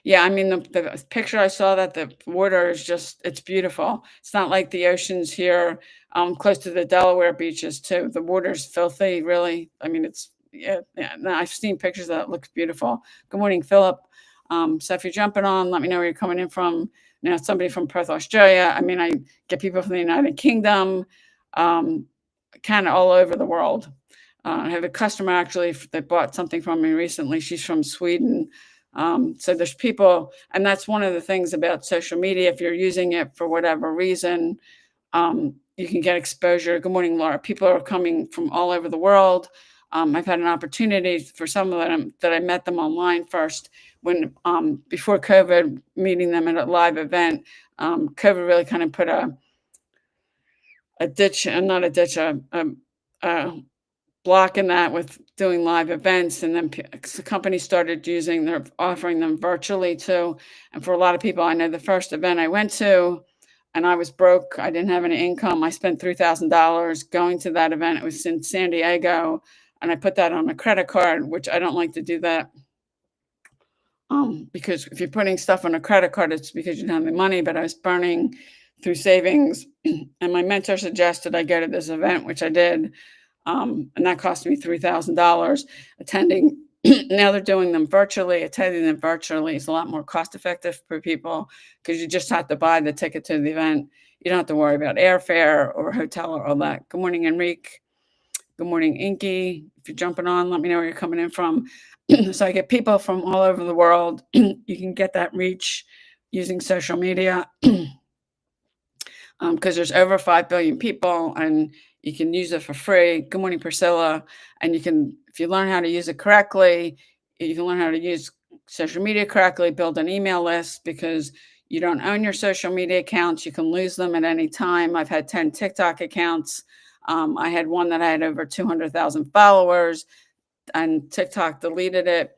Yeah, the picture I saw, that the water is it's beautiful. It's not like the oceans here, close to the Delaware beaches too. The water's filthy, really. No, I've seen pictures that looks beautiful. Good morning, Philip. So if you're jumping on, let me know where you're coming in from. Somebody from Perth, Australia. I get people from the United Kingdom, kind of all over the world. I have a customer actually that bought something from me recently. She's from Sweden. So there's people, and that's one of the things about social media. If you're using it for whatever reason, you can get exposure. Good morning, Laura. People are coming from all over the world. I've had an opportunity for some of them that I met them online first when, before COVID, meeting them at a live event. COVID really kind of put a block in that with doing live events, and then the company started they're offering them virtually too. And for a lot of people, I know the first event I went to, and I was broke. I didn't have any income. I spent $3,000 going to that event. It was in San Diego, and I put that on a credit card, which I don't like to do that. Because if you're putting stuff on a credit card, it's because you don't have the money. But I was burning through savings, and my mentor suggested I go to this event, which I did. And that cost me $3,000 attending. Now they're doing them virtually. Attending them virtually is a lot more cost effective for people because you just have to buy the ticket to the event. You don't have to worry about airfare or hotel or all that. Good morning, Enrique. Good morning, Inky. If you're jumping on, let me know where you're coming in from. So I get people from all over the world. You can get that reach using social media because there's over 5 billion people, and you can use it for free. Good morning, Priscilla. And if you learn how to use it correctly, you can learn how to use social media correctly, build an email list, because you don't own your social media accounts. You can lose them at any time. I've had 10 TikTok accounts. I had one that I had over 200,000 followers, and TikTok deleted it.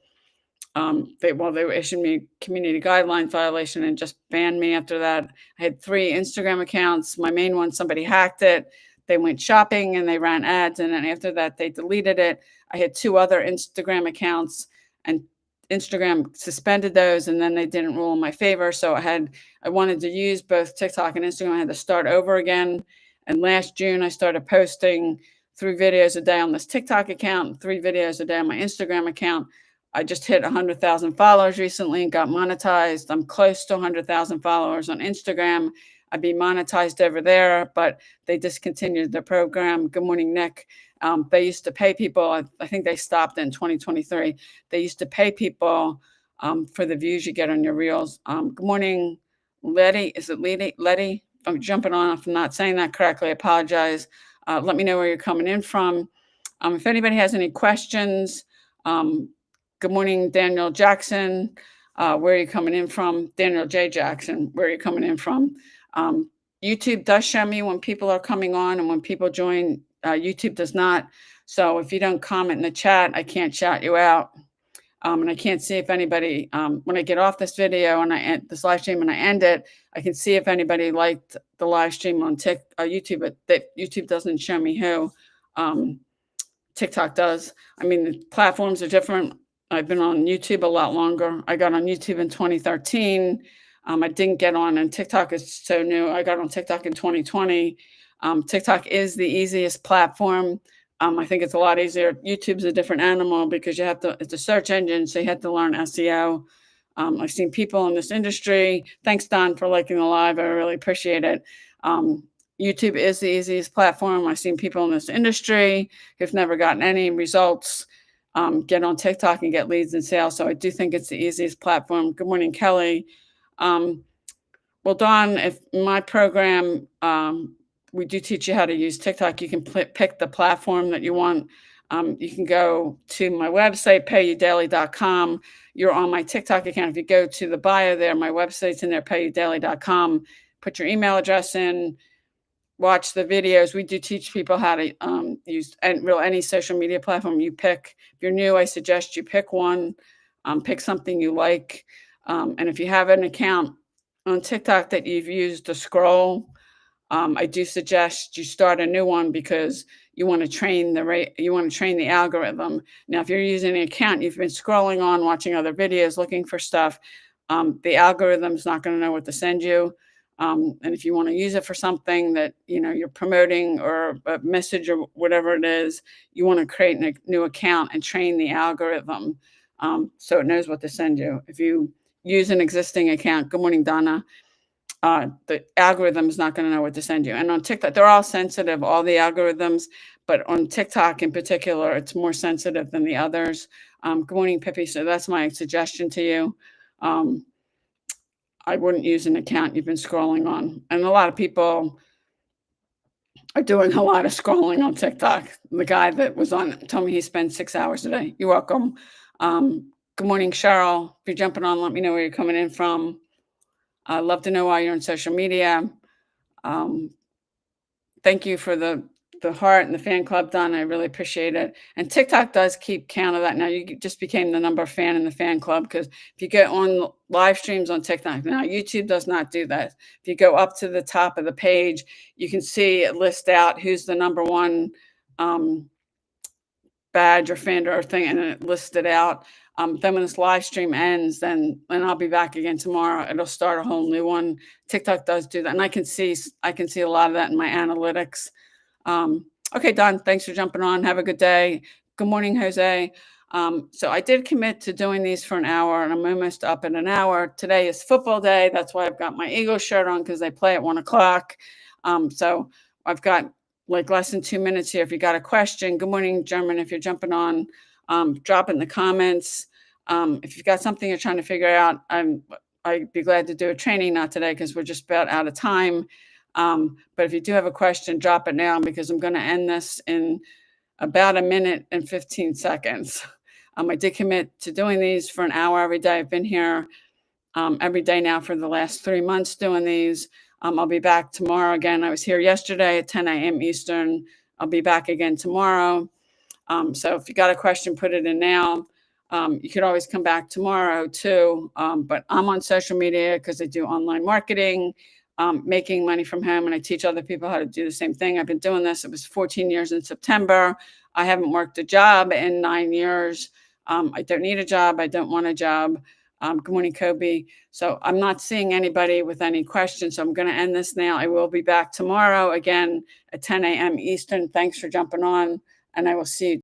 They issued me community guideline violation and just banned me after that. I had 3 Instagram accounts. My main one, somebody hacked it. They went shopping and they ran ads. And then after that, they deleted it. I had 2 other Instagram accounts, and Instagram suspended those, and then they didn't rule in my favor. So I wanted to use both TikTok and Instagram. I had to start over again. And last June, I started posting 3 videos a day on this TikTok account, 3 videos a day on my Instagram account. I just hit 100,000 followers recently and got monetized. I'm close to 100,000 followers on Instagram. I'd be monetized over there, but they discontinued the program. Good morning, Nick. They used to pay people. I think they stopped in 2023. They used to pay people for the views you get on your reels. Good morning, Letty. Is it Letty? I'm jumping on. If I'm not saying that correctly, I apologize. Let me know where you're coming in from. If anybody has any questions, good morning, Daniel Jackson. Where are you coming in from? Daniel J. Jackson, where are you coming in from? YouTube does show me when people are coming on and when people join. YouTube does not. So if you don't comment in the chat, I can't shout you out. And I can't see if anybody, when I get off this video and I end this live stream and I end it, I can see if anybody liked the live stream on YouTube, but YouTube doesn't show me who. TikTok does. I mean, the platforms are different. I've been on YouTube a lot longer. I got on YouTube in 2013. I didn't get on, and TikTok is so new. I got on TikTok in 2020. TikTok is the easiest platform. I think it's a lot easier. YouTube's a different animal because it's a search engine, so you have to learn SEO. I've seen people in this industry. Thanks, Don, for liking the live. I really appreciate it. YouTube is the easiest platform. I've seen people in this industry who've never gotten any results get on TikTok and get leads and sales. So I do think it's the easiest platform. Good morning, Kelly. Well, Don, if my program, we do teach you how to use TikTok. You can pick the platform that you want. You can go to my website, payudaily.com. You're on my TikTok account. If you go to the bio there, my website's in there, payudaily.com. Put your email address in, watch the videos. We do teach people how to use any social media platform you pick. If you're new, I suggest you pick one, pick something you like. And if you have an account on TikTok that you've used to scroll, I do suggest you start a new one because you want to train the algorithm. Now, if you're using an account you've been scrolling on, watching other videos, looking for stuff, the algorithm's not going to know what to send you. And if you want to use it for something that you're promoting or a message or whatever it is, you want to create a new account and train the algorithm so it knows what to send you. If you use an existing account, good morning, Donna, the algorithm is not going to know what to send you. And on TikTok, they're all sensitive, all the algorithms, but on TikTok in particular, it's more sensitive than the others. Good morning, Pippi. So that's my suggestion to you. I wouldn't use an account you've been scrolling on. And a lot of people are doing a lot of scrolling on TikTok. The guy that was on told me he spends 6 hours a day. You're welcome. Good morning, Cheryl. If you're jumping on, let me know where you're coming in from. I'd love to know why you're on social media. Thank you for the heart and the fan club, Don. I really appreciate it. And TikTok does keep count of that. Now you just became the number fan in the fan club because if you get on live streams on TikTok, now YouTube does not do that. If you go up to the top of the page, you can see it list out who's the number one badge or fan or thing, and it lists it out. Then when this live stream ends, then I'll be back again tomorrow. It'll start a whole new one. TikTok does do that, and I can see a lot of that in my analytics. Okay, Don, thanks for jumping on. Have a good day. Good morning, Jose. So I did commit to doing these for an hour, and I'm almost up in an hour. Today is football day. That's why I've got my Eagles shirt on because they play at 1 o'clock. So I've got like less than 2 minutes here. If you got a question, good morning, German. If you're jumping on, drop it in the comments. If you've got something you're trying to figure out, I'd be glad to do a training, not today because we're just about out of time. But if you do have a question, drop it now because I'm going to end this in about 1 minute and 15 seconds. I did commit to doing these for an hour every day. I've been here every day now for the last 3 months doing these. I'll be back tomorrow again. I was here yesterday at 10 a.m. Eastern. I'll be back again tomorrow. So if you got a question, put it in now. You could always come back tomorrow too. But I'm on social media because I do online marketing, making money from home, and I teach other people how to do the same thing. I've been doing this. It was 14 years in September. I haven't worked a job in 9 years. I don't need a job. I don't want a job. Good morning, Kobe. So I'm not seeing anybody with any questions. So I'm going to end this now. I will be back tomorrow again at 10 a.m. Eastern. Thanks for jumping on, and I will see you